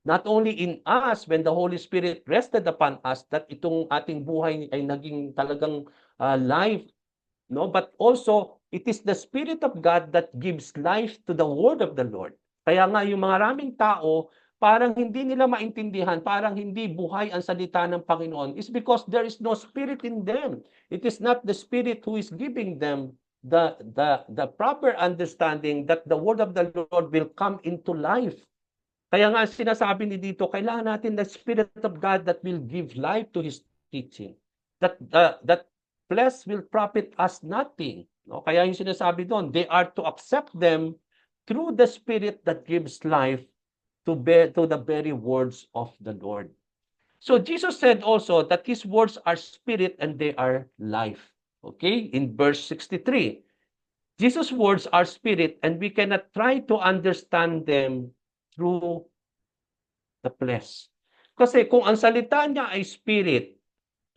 Not only in us, when the Holy Spirit rested upon us, that itong ating buhay ay naging talagang life, no? But also, it is the Spirit of God that gives life to the word of the Lord. Kaya nga, yung mga raming tao, parang hindi nila maintindihan, parang hindi buhay ang salita ng Panginoon, is because there is no Spirit in them. It is not the Spirit who is giving them the proper understanding that the word of the Lord will come into life. Kaya nga sinasabi ni dito, kailangan natin the Spirit of God that will give life to His teaching. That flesh will profit us nothing. No? Kaya yung sinasabi doon, they are to accept them through the Spirit that gives life to the very words of the Lord. So Jesus said also that His words are spirit and they are life. Okay? In verse 63, Jesus' words are spirit and we cannot try to understand them through the flesh. Kasi kung ang salita niya ay spirit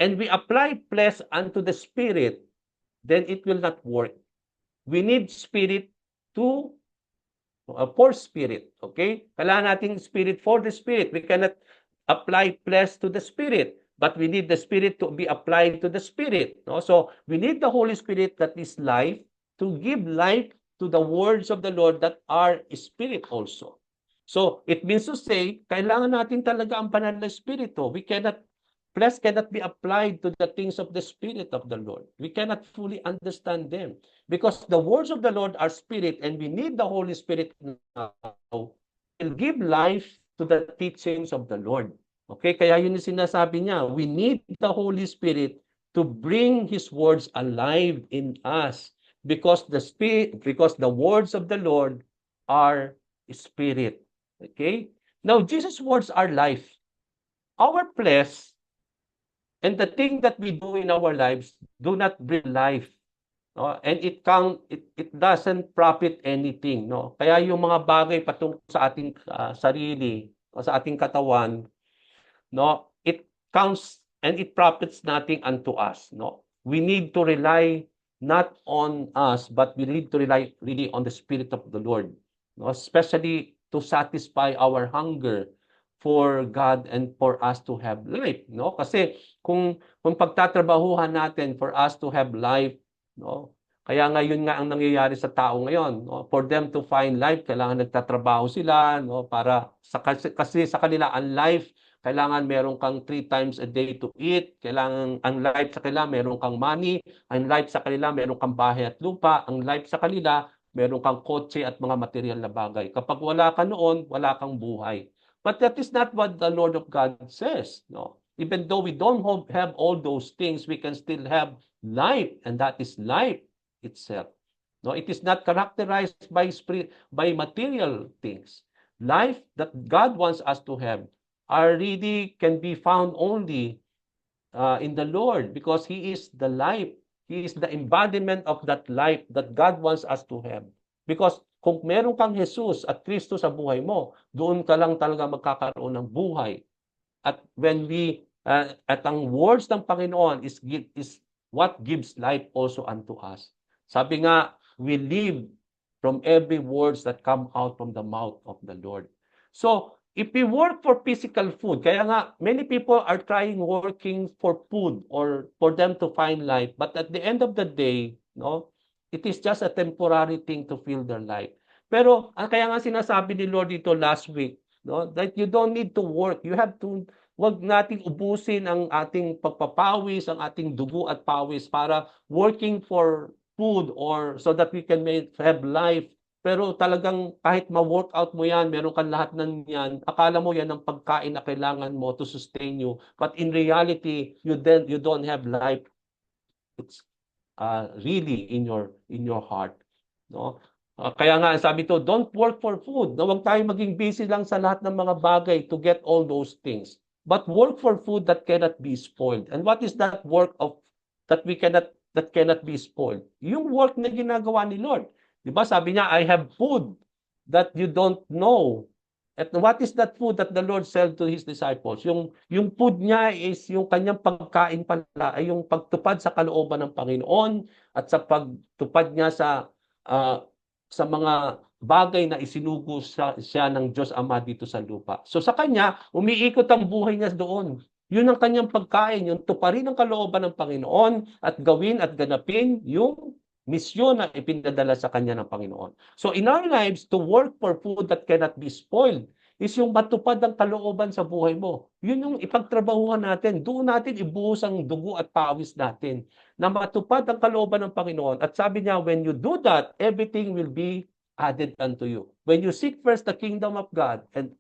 and we apply flesh unto the spirit, then it will not work. We need spirit to for spirit, okay? Kailangan nating spirit for the spirit. We cannot apply flesh to the spirit, but we need the spirit to be applied to the spirit. No? So we need the Holy Spirit that is life to give life to the words of the Lord that are spirit also. So it means to say, kailangan natin talaga ang banal na espiritu. Flesh cannot be applied to the things of the Spirit of the Lord. We cannot fully understand them because the words of the Lord are spirit and we need the Holy Spirit now to give life to the teachings of the Lord. Okay, kaya yun yung sinasabi niya, we need the Holy Spirit to bring His words alive in us because the words of the Lord are spirit. Okay? Now, Jesus' words are life. Our flesh and the thing that we do in our lives do not bring life. No? And it doesn't profit anything. No? Kaya yung mga bagay patungkol sa ating sarili o sa ating katawan, no? It counts and it profits nothing unto us. No? We need to rely not on us, but we need to rely really on the Spirit of the Lord. No? Especially to satisfy our hunger for God and for us to have life, no? Kasi kung pagtatrabahuhan natin for us to have life, no? Kaya ngayon nga ang nangyayari sa tao ngayon, no? For them to find life, kailangan nagtatrabaho sila, no? Para kasi sa kanila ang life, kailangan meron kang 3 times a day to eat, kailangan ang life sa kanila meron kang money, ang life sa kanila meron kang bahay at lupa, ang life sa kanila meron kang kotse at mga material na bagay. Kapag wala ka noon, wala kang buhay. But that is not what the Lord of God says. No? Even though we don't have all those things, we can still have life, and that is life itself. No, it is not characterized by by material things. Life that God wants us to have are really can be found only in the Lord because He is the life. He is the embodiment of that life that God wants us to have. Because kung meron kang Jesus at Kristo sa buhay mo, doon ka lang talaga magkakaroon ng buhay. At when at ang words ng Panginoon is what gives life also unto us. Sabi nga, we live from every words that come out from the mouth of the Lord. So, if we work for physical food, kaya nga, many people are trying working for food or for them to find life, but at the end of the day, no, it is just a temporary thing to fill their life. Pero, kaya nga sinasabi ni Lord dito last week, no, that you don't need to work. You have to, wag nating ubusin ang ating pagpapawis, ang ating dugo at pawis para working for food or so that we can have life. Pero talagang kahit ma-workout mo yan, meron kang lahat ng yan, akala mo yan ang pagkain na kailangan mo to sustain you. But in reality, you don't have life. It's really in your heart. No? Kaya nga sabi to, don't work for food. No, wag tayo maging busy lang sa lahat ng mga bagay to get all those things. But work for food that cannot be spoiled. And what is that work of that cannot be spoiled? Yung work na ginagawa ni Lord. 'Di ba? Sabi niya, I have food that you don't know. At what is that food that the Lord said to His disciples? Yung food niya is yung kanyang pagkain pala ay yung pagtupad sa kalooban ng Panginoon at sa pagtupad niya sa mga bagay na isinugo siya ng Diyos Ama dito sa lupa. So sa kanya, umiikot ang buhay niya doon. Yun ang kanyang pagkain, yung tuparin ng kalooban ng Panginoon at gawin at ganapin yung misyon na ipinadala sa kanya ng Panginoon. So in our lives, to work for food that cannot be spoiled is yung matupad ang kalooban sa buhay mo. Yun yung ipagtrabahuhan natin. Doon natin ibuhos ang dugo at pawis natin na matupad ang kalooban ng Panginoon. At sabi niya, when you do that, everything will be added unto you. When you seek first the kingdom of God and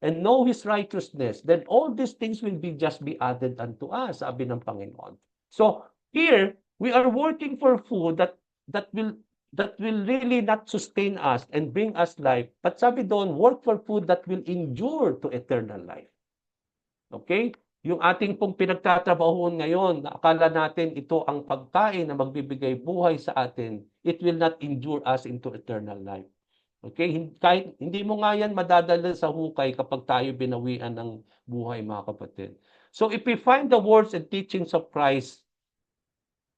know His righteousness, then all these things will just be added unto us, sabi ng Panginoon. So here, we are working for food that will really not sustain us and bring us life. But sabi doon, work for food that will endure to eternal life. Okay? Yung ating pong pinagtatrabahuan ngayon, akala natin ito ang pagkain na magbibigay buhay sa atin, it will not endure us into eternal life. Okay? Kahit hindi mo nga yan madadala sa hukay kapag tayo binawian ng buhay, mga kapatid. So if we find the words and teachings of Christ,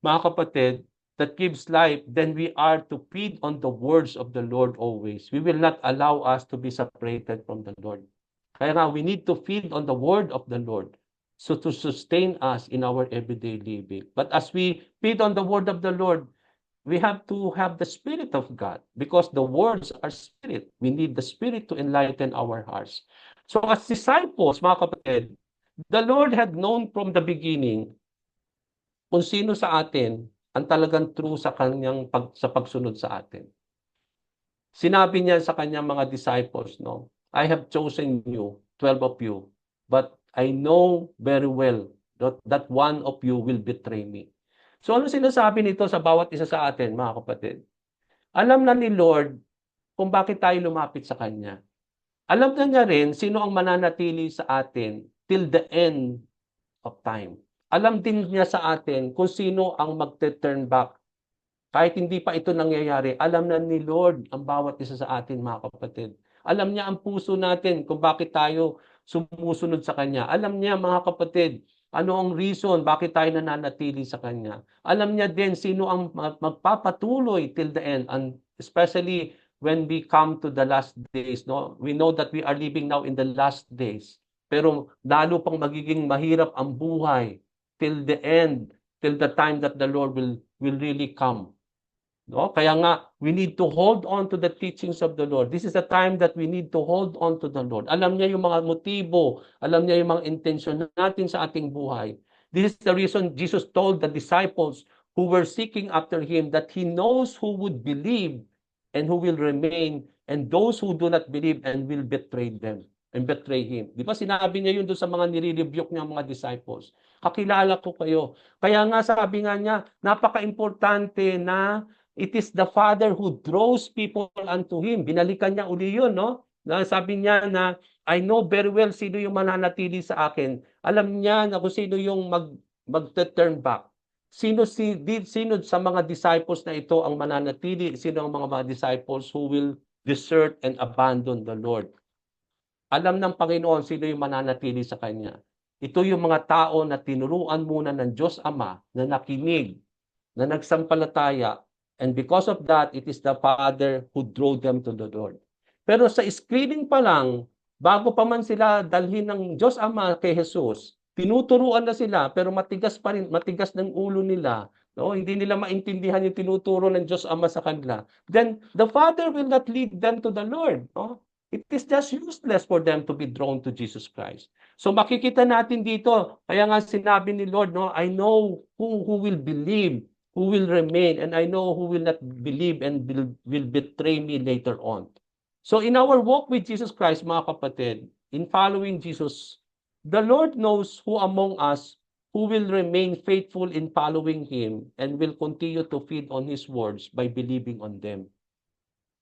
mga kapatid, that gives life, then we are to feed on the words of the Lord always. We will not allow us to be separated from the Lord. Kaya nga, we need to feed on the word of the Lord so to sustain us in our everyday living. But as we feed on the word of the Lord, we have to have the Spirit of God because the words are Spirit. We need the Spirit to enlighten our hearts. So as disciples, mga kapatid, the Lord had known from the beginning kung sino sa atin ang talagang true sa kanyang sa pagsunod sa atin. Sinabi niya sa kanyang mga disciples, no, I have chosen you, 12 of you, but I know very well that one of you will betray me. So ano sinasabi nito sa bawat isa sa atin, mga kapatid? Alam na ni Lord kung bakit tayo lumapit sa Kanya. Alam na niya rin sino ang mananatili sa atin till the end of time. Alam din niya sa atin kung sino ang magte-turn back. Kahit hindi pa ito nangyayari, alam na ni Lord ang bawat isa sa atin, mga kapatid. Alam niya ang puso natin kung bakit tayo sumusunod sa Kanya. Alam niya, mga kapatid, ano ang reason bakit tayo nananatili sa Kanya. Alam niya din sino ang magpapatuloy till the end, and especially when we come to the last days. No? We know that we are living now in the last days. Pero lalo pang magiging mahirap ang buhay till the end, till the time that the Lord will really come. No? Kaya nga, we need to hold on to the teachings of the Lord. This is the time that we need to hold on to the Lord. Alam niya yung mga motibo, alam niya yung mga intensyon natin sa ating buhay. This is the reason Jesus told the disciples who were seeking after Him that He knows who would believe and who will remain, and those who do not believe and will betray them and betray Him. Di ba sinabi niya yun doon sa mga nire-rebuke niya mga disciples? Kakilala ko kayo. Kaya nga sabi nga niya, napaka-importante na it is the Father who draws people unto Him. Binalikan niya uli yun, no? Na sabi niya na, I know very well sino yung mananatili sa akin. Alam niya na kung sino yung mag-turn back. Sino sa mga disciples na ito ang mananatili? Sino ang mga disciples who will desert and abandon the Lord? Alam ng Panginoon sino yung mananatili sa Kanya. Ito yung mga tao na tinuruan muna ng Diyos Ama, na nakinig, na nagsampalataya, and because of that, it is the Father who drove them to the Lord. Pero sa screening pa lang, bago pa man sila dalhin ng Diyos Ama kay Jesus, tinuturuan na sila, pero matigas pa rin, matigas ng ulo nila. No? Hindi nila maintindihan yung tinuturo ng Diyos Ama sa kanila. Then, the Father will not lead them to the Lord. No? It is just useless for them to be drawn to Jesus Christ. So makikita natin dito, kaya nga sinabi ni Lord, no, I know who will believe, who will remain, and I know who will not believe and will betray me later on. So in our walk with Jesus Christ, mga kapatid, in following Jesus, the Lord knows who among us who will remain faithful in following Him and will continue to feed on His words by believing on them.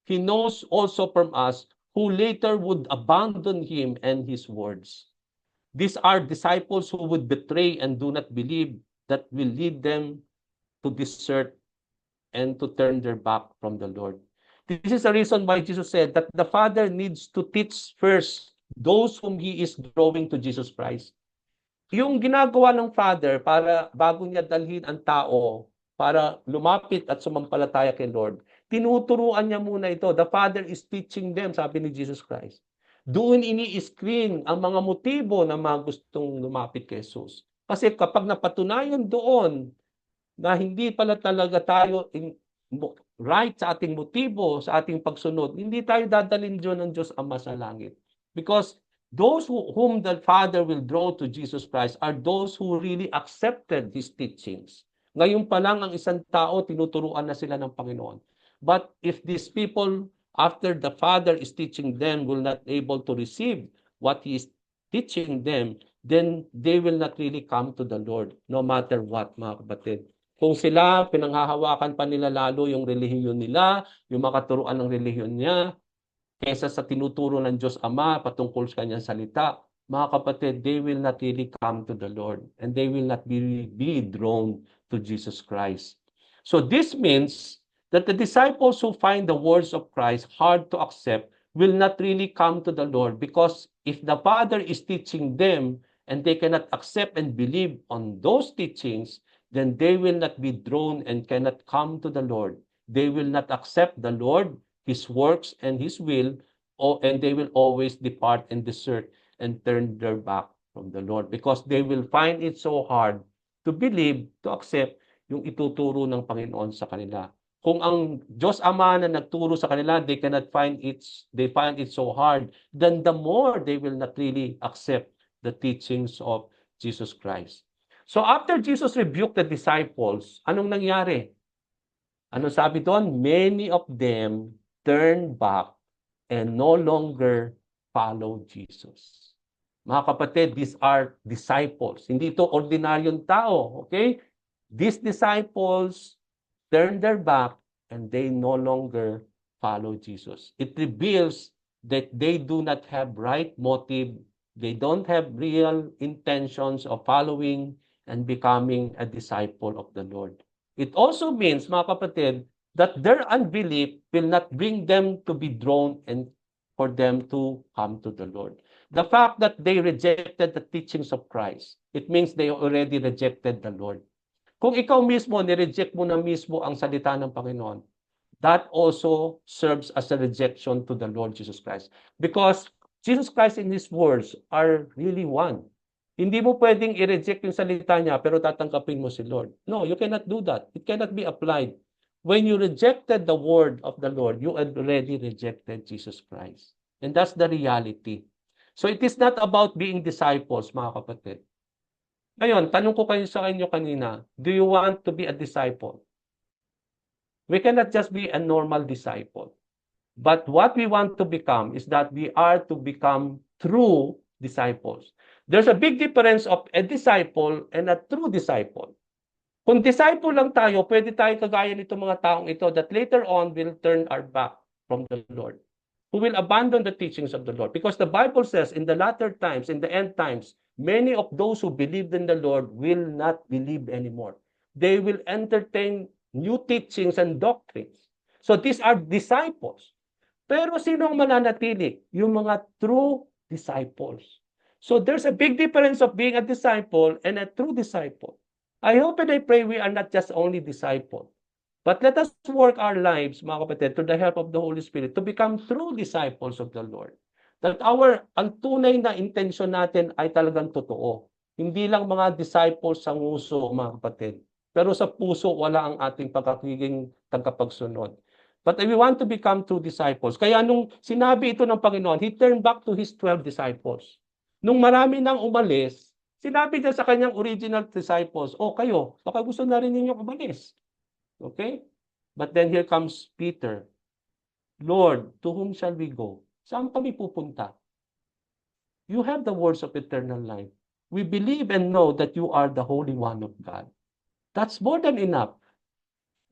He knows also from us who later would abandon Him and His words. These are disciples who would betray and do not believe, that will lead them to desert and to turn their back from the Lord. This is the reason why Jesus said that the Father needs to teach first those whom He is drawing to Jesus Christ. Yung ginagawa ng Father para bago niya dalhin ang tao para lumapit at sumampalataya kay Lord, tinuturuan niya muna ito. The Father is teaching them, sabi ni Jesus Christ. Doon ini-screen ang mga motibo ng mga gustong lumapit kay Jesus. Kasi kapag napatunayan doon na hindi pala talaga tayo right sa ating motibo, sa ating pagsunod, hindi tayo dadalhin doon ng Diyos Ama sa langit. Because those whom the Father will draw to Jesus Christ are those who really accepted His teachings. Ngayon pa lang ang isang tao, tinuturuan na sila ng Panginoon. But if these people, after the Father is teaching them, will not able to receive what He is teaching them, then they will not really come to the Lord, no matter what, mga kapatid. Kung sila, pinanghahawakan pa nila lalo yung relihiyon nila, yung makaturuan ng relihiyon niya, kaysa sa tinuturo ng Diyos Ama patungkol sa kanyang salita, mga kapatid, they will not really come to the Lord and they will not be drawn to Jesus Christ. So this means that the disciples who find the words of Christ hard to accept will not really come to the Lord, because if the Father is teaching them and they cannot accept and believe on those teachings, then they will not be drawn and cannot come to the Lord. They will not accept the Lord, His works, and His will, and they will always depart and desert and turn their back from the Lord, because they will find it so hard to believe, to accept yung ituturo ng Panginoon sa kanila. Kung ang Diyos Ama na nagturo sa kanila, they find it so hard, then the more they will not really accept the teachings of Jesus Christ. So after Jesus rebuked the disciples, anong nangyari? Ano sabi doon? Many of them turned back and no longer follow Jesus. Mga kapatid, these are disciples. Hindi ito ordinaryong tao, okay? These disciples turned their back and they no longer follow Jesus. It reveals that they do not have right motive. They don't have real intentions of following and becoming a disciple of the Lord. It also means, mga kapatid, that their unbelief will not bring them to be drawn and for them to come to the Lord. The fact that they rejected the teachings of Christ, it means they already rejected the Lord. Kung ikaw mismo, nireject mo na mismo ang salita ng Panginoon, that also serves as a rejection to the Lord Jesus Christ. Because Jesus Christ and His words are really one. Hindi mo pwedeng i-reject yung salita niya pero tatanggapin mo si Lord. No, you cannot do that. It cannot be applied. When you rejected the word of the Lord, you already rejected Jesus Christ. And that's the reality. So it is not about being disciples, mga kapatid. Ngayon, tanong ko kayo sa inyo kanina, do you want to be a disciple? We cannot just be a normal disciple. But what we want to become is that we are to become true disciples. There's a big difference of a disciple and a true disciple. Kung disciple lang tayo, pwede tayo kagaya nitong mga taong ito that later on will turn our back from the Lord, who will abandon the teachings of the Lord. Because the Bible says in the latter times, in the end times, many of those who believed in the Lord will not believe anymore. They will entertain new teachings and doctrines. So these are disciples. Pero sino ang mananatili? Yung mga true disciples. So there's a big difference of being a disciple and a true disciple. I hope and I pray we are not just only disciples. But let us work our lives, mga kapatid, to the help of the Holy Spirit to become true disciples of the Lord. That ang tunay na intensyon natin ay talagang totoo. Hindi lang mga disciples sa nguso, mga kapatid. Pero sa puso, wala ang ating pagkakiging tagapagsunod. But we want to become true disciples. Kaya nung sinabi ito ng Panginoon, He turned back to His 12 disciples. Nung marami nang umalis, sinabi niya sa kanyang original disciples, kayo, baka gusto na rin ninyong umalis. Okay? But then here comes Peter. Lord, to whom shall we go? Saan kami pupunta? You have the words of eternal life. We believe and know that you are the Holy One of God. That's more than enough.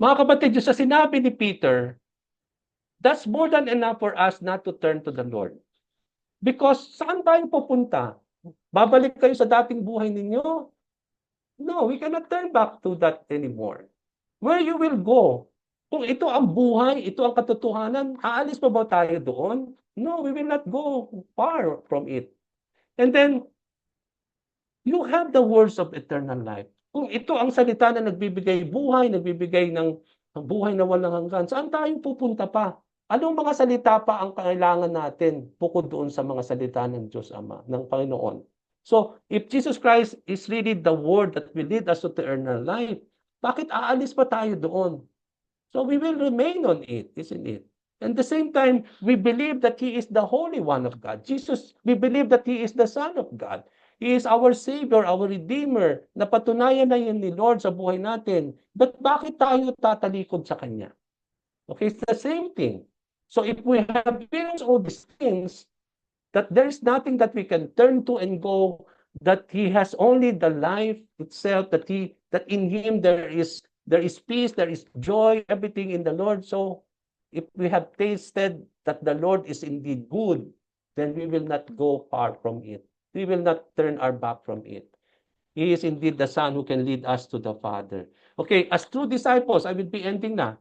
Mga kapatid, sa sinabi ni Peter, that's more than enough for us not to turn to the Lord. Because saan tayo pupunta? Babalik kayo sa dating buhay ninyo? No, we cannot turn back to that anymore. Where you will go? Kung ito ang buhay, ito ang katotohanan, aalis pa ba tayo doon? No, we will not go far from it. And then, you have the words of eternal life. Kung ito ang salita na nagbibigay buhay, nagbibigay ng buhay na walang hanggan, saan tayo pupunta pa? Anong mga salita pa ang kailangan natin bukod doon sa mga salita ng Diyos Ama, ng Panginoon? So, if Jesus Christ is really the word that will lead us to eternal life, bakit aalis pa tayo doon? So we will remain on it, isn't it? And at the same time, we believe that He is the Holy One of God. Jesus, we believe that He is the Son of God. He is our Savior, our Redeemer. Napatunayan na yun ni Lord sa buhay natin. But bakit tayo tatalikod sa Kanya? Okay, it's the same thing. So if we have experienced all these things, that there is nothing that we can turn to and go, that He has only the life itself, that in Him there is peace, there is joy, everything in the Lord. So if we have tasted that the Lord is indeed good, then we will not go far from it. We will not turn our back from it. He is indeed the Son who can lead us to the Father. Okay, as true disciples, I will be ending na.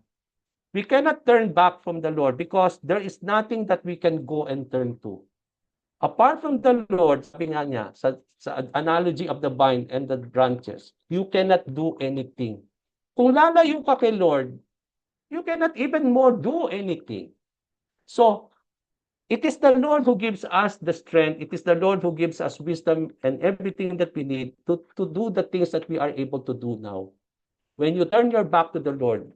We cannot turn back from the Lord because there is nothing that we can go and turn to. Apart from the Lord, sabi nga niya, sa analogy of the vine and the branches, you cannot do anything. Kung lalayo ka kay Lord, you cannot even more do anything. So, it is the Lord who gives us the strength. It is the Lord who gives us wisdom and everything that we need to do the things that we are able to do now. When you turn your back to the Lord,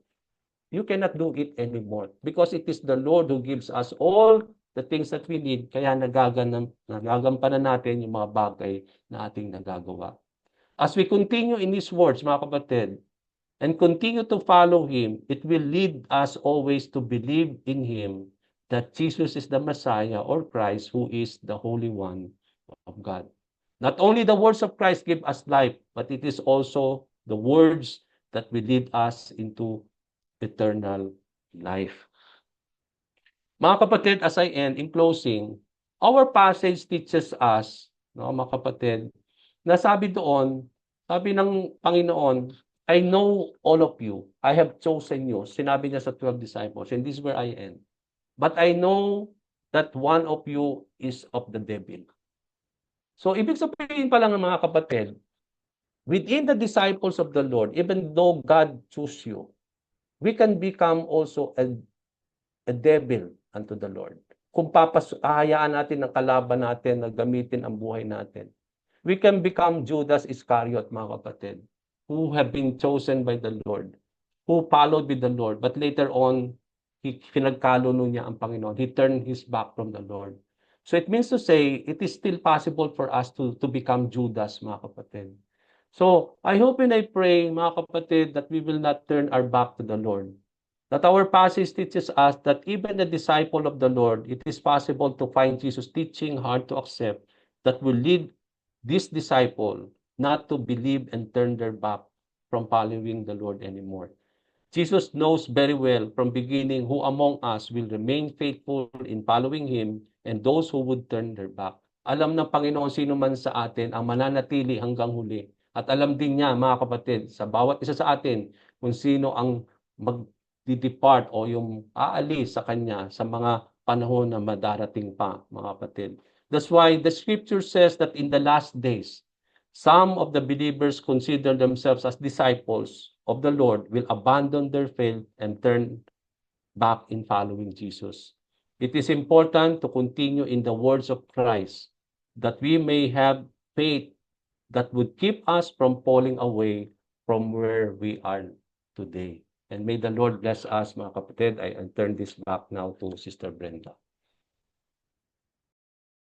you cannot do it anymore because it is the Lord who gives us all the things that we need, kaya nagagampanan natin yung mga bagay na ating nagagawa. As we continue in His words, mga kapatid, and continue to follow Him, it will lead us always to believe in Him that Jesus is the Messiah or Christ who is the Holy One of God. Not only the words of Christ give us life, but it is also the words that will lead us into eternal life. Mga kapatid, as I end, in closing, our passage teaches us, mga kapatid, na sabi doon, sabi ng Panginoon, I know all of you. I have chosen you. Sinabi niya sa 12 disciples, and this is where I end. But I know that one of you is of the devil. So, ibig sabihin pa lang ng mga kapatid, within the disciples of the Lord, even though God chose you, we can become also a devil unto the Lord. Kung ahayaan natin ng kalaban natin na gamitin ang buhay natin. We can become Judas Iscariot, mga kapatid, who have been chosen by the Lord, who followed with the Lord, but later on, pinagkaluno niya ang Panginoon. He turned his back from the Lord. So it means to say, it is still possible for us to become Judas, mga kapatid. So I hope and I pray, mga kapatid, that we will not turn our back to the Lord. That our passage teaches us that even the disciple of the Lord, it is possible to find Jesus teaching hard to accept that will lead this disciple not to believe and turn their back from following the Lord anymore. Jesus knows very well from beginning who among us will remain faithful in following Him and those who would turn their back. Alam ng Panginoon sino man sa atin ang mananatili hanggang huli. At alam din niya, mga kapatid, sa bawat isa sa atin kung sino ang mag-depart o yung aalis sa Kanya sa mga panahon na madarating pa, mga kapatid. That's why the scripture says that in the last days, some of the believers consider themselves as disciples of the Lord will abandon their faith and turn back in following Jesus. It is important to continue in the words of Christ that we may have faith that would keep us from falling away from where we are today. And may the Lord bless us, mga kapatid. I turn this back now to Sister Brenda.